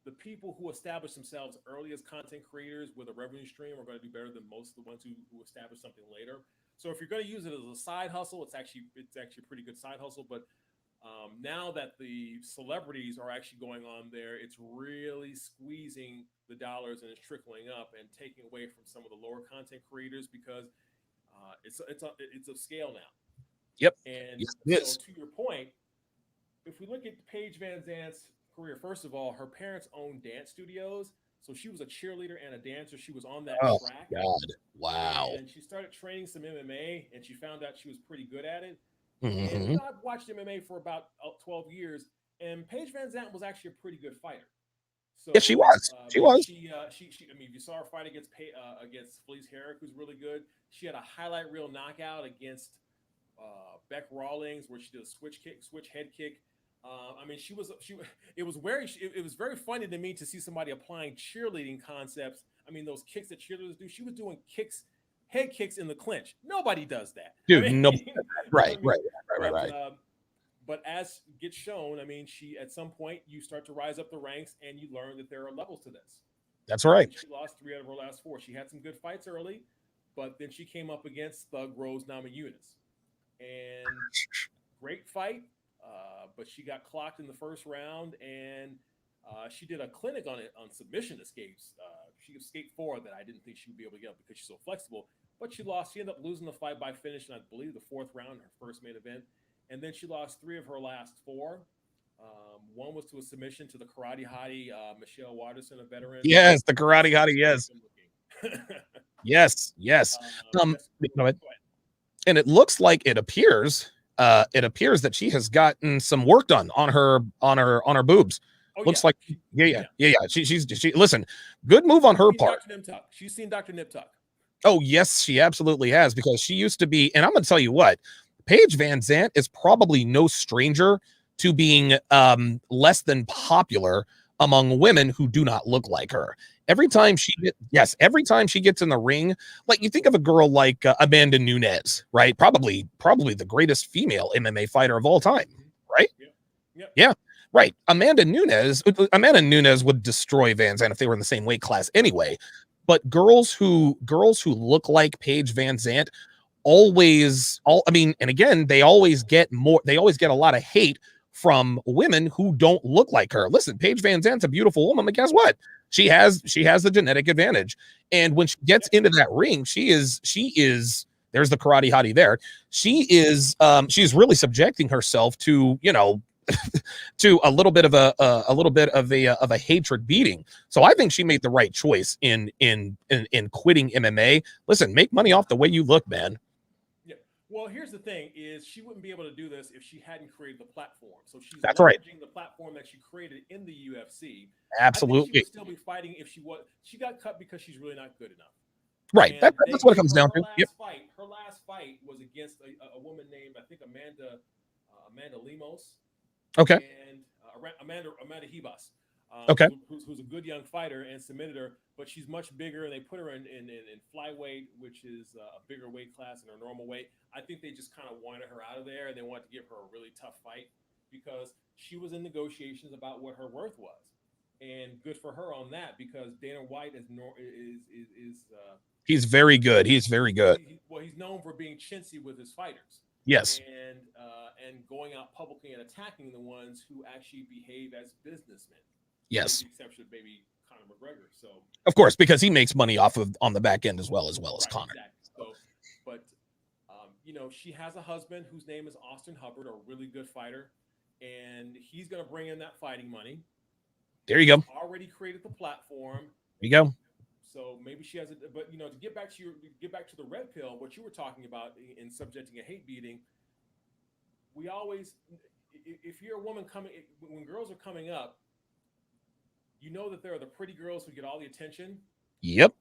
the people who establish themselves early as content creators with a revenue stream are going to do better than most of the ones who establish something later. So if you're going to use it as a side hustle, it's actually a pretty good side hustle. But now that the celebrities are actually going on there, it's really squeezing the dollars and it's trickling up and taking away from some of the lower content creators because it's of scale now. Yep. And yes, so to your point, if we look at Paige VanZant's career, first of all, her parents owned dance studios. So she was a cheerleader and a dancer. She was on that track. God. Wow. And she started training some MMA, and she found out she was pretty good at it. Mm-hmm. And I've watched MMA for about 12 years, and Paige VanZant was actually a pretty good fighter. So yeah, she was. She was. She I mean, if you saw her fight against Felice Herrick, who's really good. She had a highlight reel knockout against Beck Rawlings, where she did a switch head kick. I mean, it was very funny to me to see somebody applying cheerleading concepts. I mean, those kicks that cheerleaders do. She was doing head kicks in the clinch. Nobody does that, dude. I mean, No, right. But as gets shown, I mean, at some point you start to rise up the ranks and you learn that there are levels to this. That's right. And she lost 3 out of her last 4. She had some good fights early, but then she came up against Thug Rose Namajunas, and great fight. But she got clocked in the first round, and she did a clinic on submission escapes. She escaped 4 that I didn't think she would be able to get up because she's so flexible. But she lost. She ended up losing the fight by finishing, I believe, the 4th round, her first main event. And then she lost 3 of her last 4. One was to a submission to the karate hottie, Michelle Watterson, a veteran. Yes, the karate hottie, yes. yes. And it looks like it appears that she has gotten some work done on her boobs. Oh, looks like yeah. She listen, good move on her part. She's seen Dr. Nip Tuck. Oh yes, she absolutely has, because she used to be, and I'm gonna tell you what, Paige VanZant is probably no stranger to being less than popular among women who do not look like her. Every time she gets in the ring, like you think of a girl like Amanda Nunes, right? Probably the greatest female MMA fighter of all time, right? Yeah. Right. Amanda Nunes would destroy VanZant if they were in the same weight class anyway. But girls who look like Paige VanZant and again, they always get a lot of hate from women who don't look like her. Listen, Paige VanZant's a beautiful woman, but guess what? She has the genetic advantage. And when she gets into that ring, she is there's the karate hottie there. She's really subjecting herself to, to a little bit of a hatred beating. So I think she made the right choice in quitting MMA. Listen, make money off the way you look, man. Well, here's the thing: is she wouldn't be able to do this if she hadn't created the platform. So she's leveraging the platform that she created in the UFC. Absolutely, I think she would still be fighting if she was. She got cut because she's really not good enough. Right. That's what it comes down to. Her last fight was against a woman named, I think, Amanda Lemos. Okay. And Amanda Hebas. Okay. Who's a good young fighter, and submitted her, but she's much bigger, and they put her in flyweight, which is a bigger weight class than her normal weight. I think they just kind of wanted her out of there, and they wanted to give her a really tough fight because she was in negotiations about what her worth was, and good for her on that, because Dana White is he's very good. He's very good. He's known for being chintzy with his fighters. Yes. And going out publicly and attacking the ones who actually behave as businessmen. Yes. With the exception of maybe Conor McGregor. So of course, because he makes money off of on the back end as well as Conor. Exactly. So, but she has a husband whose name is Austin Hubbard, a really good fighter, and he's going to bring in that fighting money. There you go. He's already created the platform. There you go. So maybe she has it, but to get back to the red pill, what you were talking about in subjecting a hate beating. We always, if you're a woman when girls are coming up, you know that there are the pretty girls who get all the attention. Yep.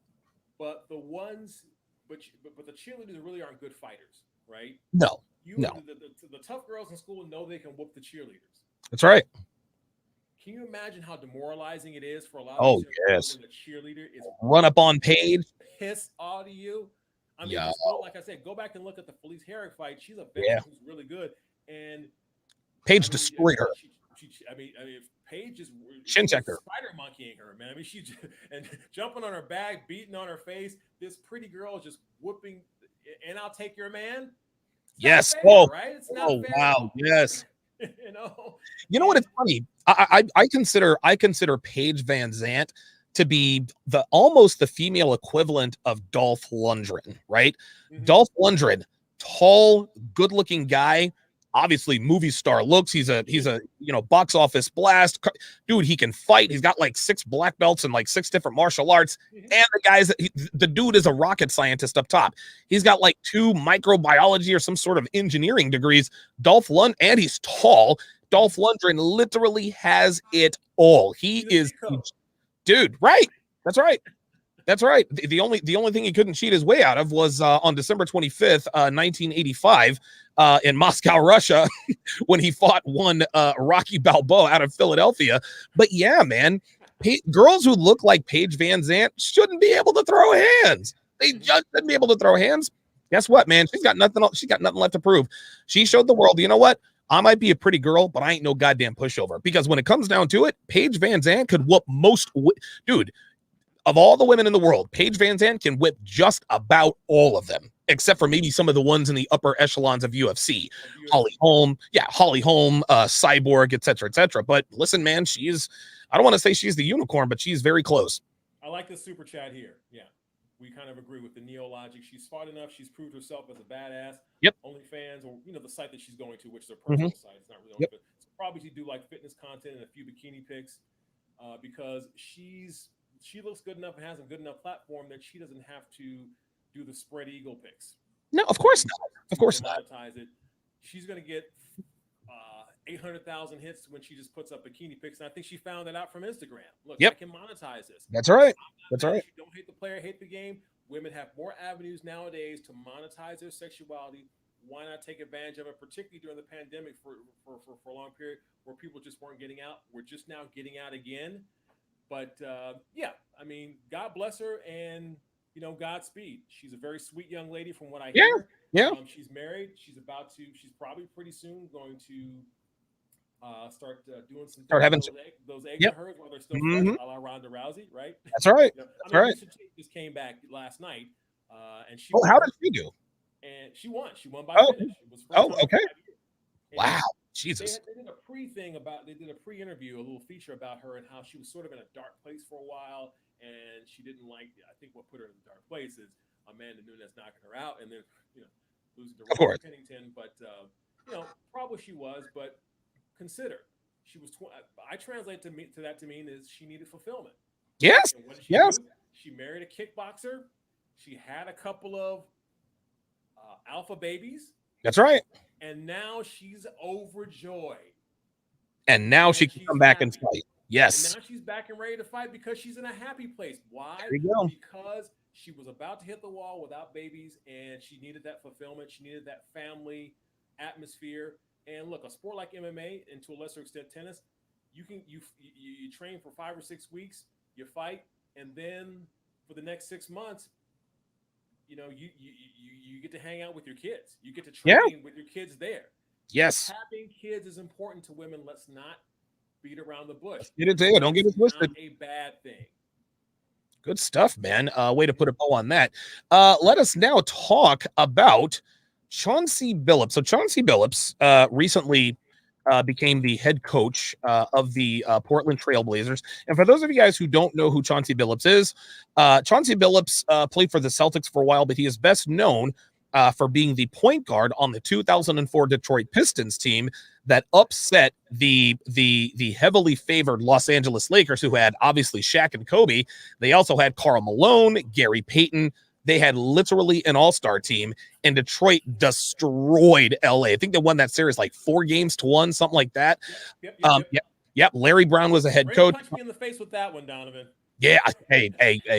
But the cheerleaders really aren't good fighters, right? No. The tough girls in school know they can whoop the cheerleaders. That's right. Can you imagine how demoralizing it is for a lot of yes. when the cheerleader is run up on Paige, piss all to you? I mean, like I said, go back and look at the Felice Herrick fight. She's a veteran who's really good, and Paige destroyed her. If Paige is shin checker, spider monkeying her, man. I mean, she and jumping on her back, beating on her face. This pretty girl is just whooping, and I'll take your man. Yes. Fair, right? It's not fair. Wow. Yes. You know what? It's funny. I consider Paige VanZant to be almost the female equivalent of Dolph Lundgren, right? Mm-hmm. Dolph Lundgren, tall, good-looking guy, obviously movie star looks. He's a box office blast. Dude, he can fight. He's got like 6 black belts and like 6 different martial arts. Mm-hmm. And the dude is a rocket scientist up top. He's got like 2 microbiology or some sort of engineering degrees. And he's tall. Dolph Lundgren literally has it all. He is, dude, right? That's right. That's right. The only thing he couldn't cheat his way out of was on December 25th, 1985, in Moscow, Russia, when he fought one Rocky Balboa out of Philadelphia. But yeah, man, girls who look like Paige VanZant shouldn't be able to throw hands. They just shouldn't be able to throw hands. Guess what, man? She's got nothing left to prove. She showed the world, you know what? I might be a pretty girl, but I ain't no goddamn pushover. Because when it comes down to it, Paige VanZant could whoop dude. Of all the women in the world, Paige VanZant can whip just about all of them, except for maybe some of the ones in the upper echelons of UFC. Holly Holm, Cyborg, et cetera. But listen, man, I don't want to say she's the unicorn, but she's very close. I like the super chat here. Yeah, we kind of agree with the Neologic. She's smart enough. She's proved herself as a badass. Yep. OnlyFans, or the site that she's going to, which is her personal site. It's not really yep. It's probably to do like fitness content and a few bikini pics, because she looks good enough and has a good enough platform that she doesn't have to do the spread eagle pics. No, of course not. Of course not. Monetize it. She's going to get 800,000 hits when she just puts up bikini pics. And I think she found that out from Instagram. Look, I can monetize this. That's right. That's right. You don't hate the player, hate the game. Women have more avenues nowadays to monetize their sexuality. Why not take advantage of it, particularly during the pandemic for a long period where people just weren't getting out. We're just now getting out again. But I mean, God bless her, and Godspeed. She's a very sweet young lady, from what I hear. Yeah. She's married. She's probably pretty soon going to start doing some. Start having those eggs of hers while they're still fresh, a la Ronda Rousey, right? That's right. That's right. Just came back last night, and she. Oh, how did she do? And she won. She won by finish. It was okay. Wow. Jesus. They did a pre-interview, a little feature about her and how she was sort of in a dark place for a while, and she didn't like. I think what put her in a dark place is Amanda Nunes knocking her out, and then losing to Rory Pennington. But probably she was. But consider she was. I translate to that to mean is she needed fulfillment. Yes. And what did she do? She married a kickboxer. She had a couple of alpha babies. That's right. And now she's overjoyed. And now she can come back and fight. Yes. And now she's back and ready to fight because she's in a happy place. Why? There you go. Because she was about to hit the wall without babies, and she needed that fulfillment. She needed that family atmosphere. And look, a sport like MMA, and to a lesser extent tennis, you train for 5 or 6 weeks, you fight, and then for the next 6 months, you get to hang out with your kids. You get to train with your kids there. Yes. Having kids is important to women. Let's not beat around the bush. Get it there. Don't get it twisted. Not a bad thing. Good stuff, man. Way to put a bow on that. Let us now talk about Chauncey Billups. So Chauncey Billups recently became the head coach of the Portland Trailblazers. And for those of you guys who don't know who Chauncey Billups is, Chauncey Billups played for the Celtics for a while, but he is best known for being the point guard on the 2004 Detroit Pistons team that upset the heavily favored Los Angeles Lakers, who had obviously Shaq and Kobe. They also had Karl Malone, Gary Payton. They had literally an all-star team, and Detroit destroyed LA. I think they won that series like 4-1, something like that. Yep. Larry Brown was a head coach. Punch me in the face with that one, Donovan. Yeah. Hey,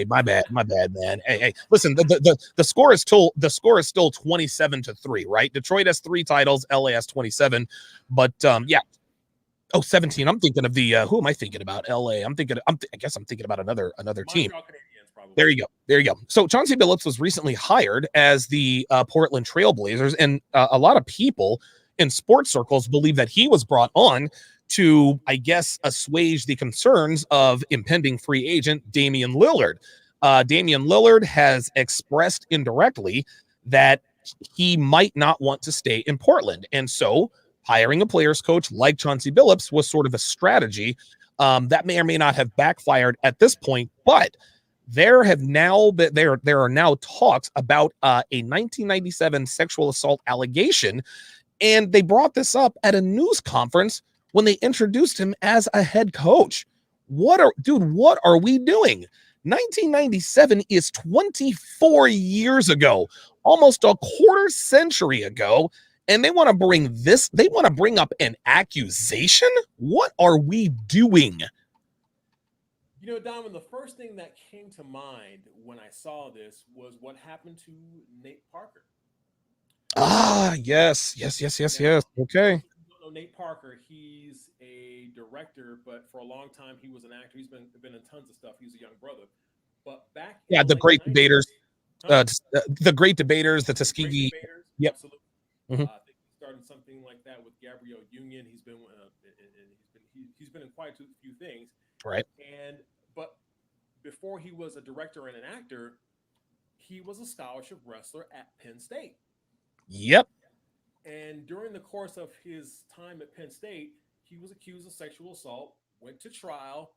my bad, man. Hey. Listen, the score is still 27-3, right? Detroit has 3 titles, LA has 27, but yeah. Oh, 17. I'm thinking of the who am I thinking about? LA. I guess I'm thinking about another team. There you go. So Chauncey Billups was recently hired as the Portland Trailblazers, and a lot of people in sports circles believe that he was brought on to, I guess, assuage the concerns of impending free agent Damian Lillard. Damian Lillard has expressed indirectly that he might not want to stay in Portland, and so hiring a players coach like Chauncey Billups was sort of a strategy that may or may not have backfired at this point, but there are now talks about a 1997 sexual assault allegation, and they brought this up at a news conference when they introduced him as a head coach. What are we doing? 1997 is 24 years ago, almost a quarter century ago, and they want to bring up an accusation? What are we doing? You know, Donovan, the first thing that came to mind when I saw this was what happened to Nate Parker. Yes. Okay. Nate Parker, he's a director, but for a long time he was an actor. He's been in tons of stuff. He's a young brother. But back in the great 90s, debaters, the great debaters, the Tuskegee. Yep. Absolutely. Mm-hmm. I think he started something like that with Gabrielle Union. He's been in quite a few things. Right. But before he was a director and an actor, he was a scholarship wrestler at Penn State. Yep. And during the course of his time at Penn State, he was accused of sexual assault, went to trial,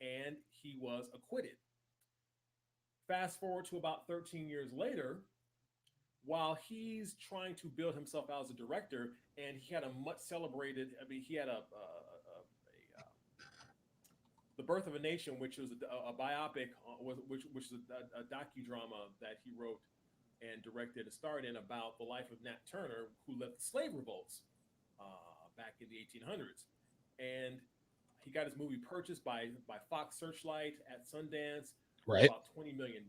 and he was acquitted. Fast forward to about 13 years later, while he's trying to build himself out as a director, and he had a much celebrated, he had The Birth of a Nation, which was a biopic, which was a docudrama that he wrote and directed and starred in about the life of Nat Turner, who led the slave revolts back in the 1800s. And he got his movie purchased by Fox Searchlight at Sundance for about $20 million.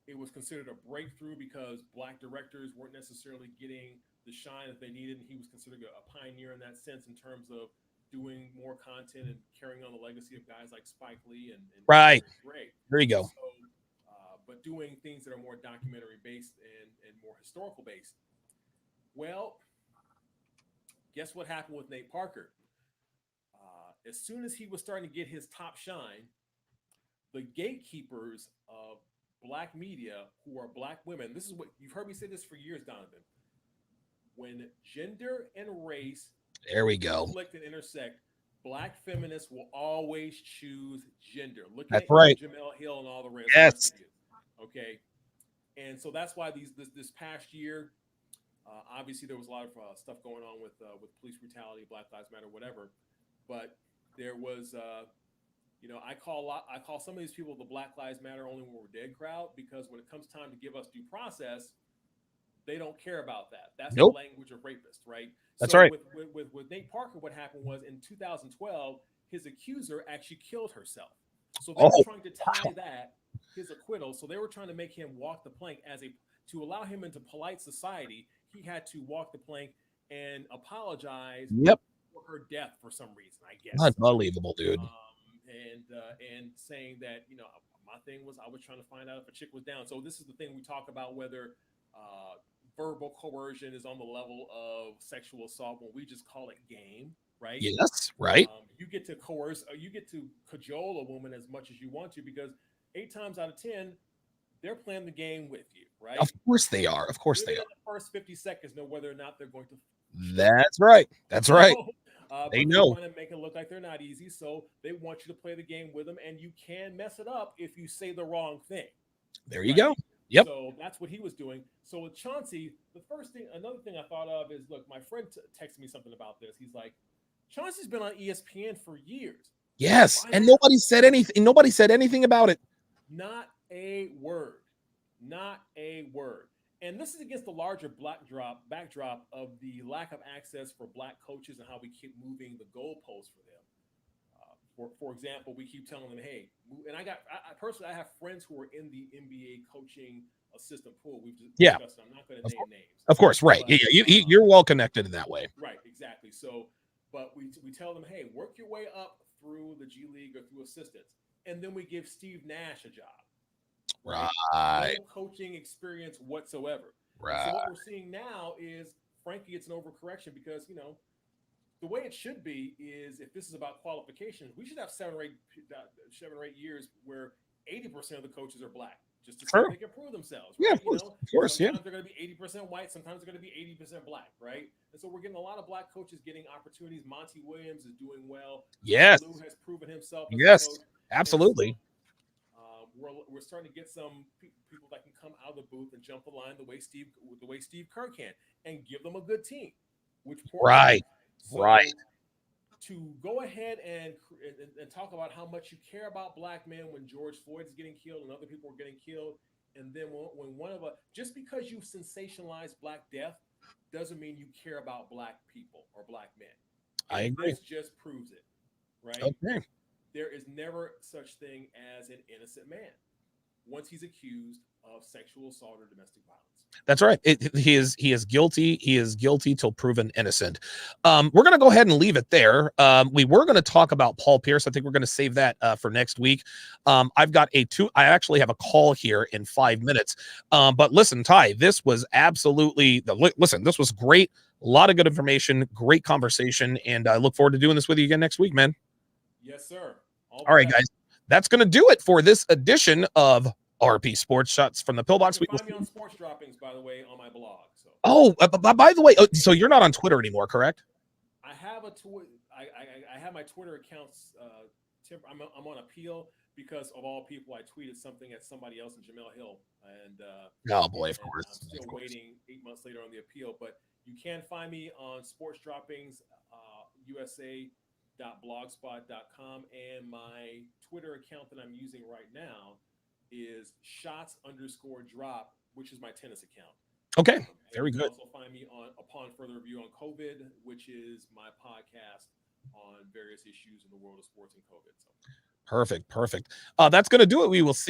It was considered a breakthrough because Black directors weren't necessarily getting the shine that they needed. And he was considered a pioneer in that sense in terms of doing more content and carrying on the legacy of guys like Spike Lee and right. Ray. There you go. So, but doing things that are more documentary based and more historical based. Well, guess what happened with Nate Parker? As soon as he was starting to get his top shine, the gatekeepers of Black media, who are Black women, this is what you've heard me say this for years, Donovan. When gender and race conflict and intersect, Black feminists will always choose gender. Look at Jamel Hill and all the rest. Yes. Okay. And so that's why this past year, obviously there was a lot of stuff going on with police brutality, Black Lives Matter, whatever. But there was, I call some of these people the Black Lives Matter only when we're dead crowd, because when it comes time to give us due process, they don't care about that. That's the language of rapists, right? That's right. With Nate Parker, what happened was in 2012, his accuser actually killed herself. So they were trying to tie that, his acquittal. So they were trying to make him walk the plank to allow him into polite society. He had to walk the plank and apologize for her death for some reason, I guess. Unbelievable, dude. And saying that, my thing was I was trying to find out if a chick was down. So this is the thing we talk about, whether verbal coercion is on the level of sexual assault when we just call it game, right? Yes, right. You get to coerce, you get to cajole a woman as much as you want to, because 8 times out of 10, they're playing the game with you, right? Of course they are. Of course they Women are. in the first 50 seconds know whether or not they're going to. That's right. That's right. They But they know. want to make it look like they're not easy, so they want you to play the game with them, and you can mess it up if you say the wrong thing. There you Right. go. Yep. So that's what he was doing. So with Chauncey, another thing I thought of is, look, my friend texted me something about this. He's like, Chauncey's been on ESPN for years. Yes. Why And not? nobody said anything. Nobody said anything about it. Not a word. Not a word. And this is against the larger backdrop of the lack of access for black coaches and how we keep moving the goalposts for them. For example, we keep telling them, hey, and I personally, I have friends who are in the NBA coaching assistant pool. We've just discussed it. I'm not going to name names. Of course, right. But, You're well connected in that way. Right, exactly. So, but we tell them, hey, work your way up through the G League or through assistants. And then we give Steve Nash a job. Right. No coaching experience whatsoever. Right. So what we're seeing now is, frankly, it's an overcorrection because, the way it should be is, if this is about qualifications, we should have 7 or 8 years where 80% of the coaches are black, just to see if they can prove themselves. Right? Yeah, of course. Of course, sometimes they're going to be 80% white, sometimes they're going to be 80% black, right? And so we're getting a lot of black coaches getting opportunities. Monty Williams is doing well. Yes. Lou has proven himself. Yes, absolutely. We're starting to get some people that can come out of the booth and jump the line the way Steve Kerr can, and give them a good team. Right. So, right. To go ahead and talk about how much you care about black men when George Floyd is getting killed and other people are getting killed, and then when just because you sensationalize black death doesn't mean you care about black people or black men. I agree. This just proves it, right? Okay. There is never such thing as an innocent man once he's accused of sexual assault or domestic violence. That's right. He is guilty. He is guilty till proven innocent. We're going to go ahead and leave it there. We were going to talk about Paul Pierce. I think we're going to save that for next week. I've got I actually have a call here in 5 minutes. But listen, Ty, this was absolutely this was great. A lot of good information, great conversation. And I look forward to doing this with you again next week, man. Yes, sir. All right, guys. That's going to do it for this edition of RP Sports Shots from the Pillbox. You can find me on sports droppings, by the way, on my blog. So. Oh, by the way, so you're not on Twitter anymore, correct? I have I have my Twitter accounts. I'm on appeal because of all people, I tweeted something at somebody else in Jamel Hill, and oh boy, of course. I'm still waiting 8 months later on the appeal. But you can find me on sports droppings, USA.blogspot.com, and my Twitter account that I'm using right now is shots_drop, which is my tennis account. Okay, very good. You can also find me on Upon Further Review on COVID, which is my podcast on various issues in the world of sports and COVID. So. Perfect. That's going to do it. We will see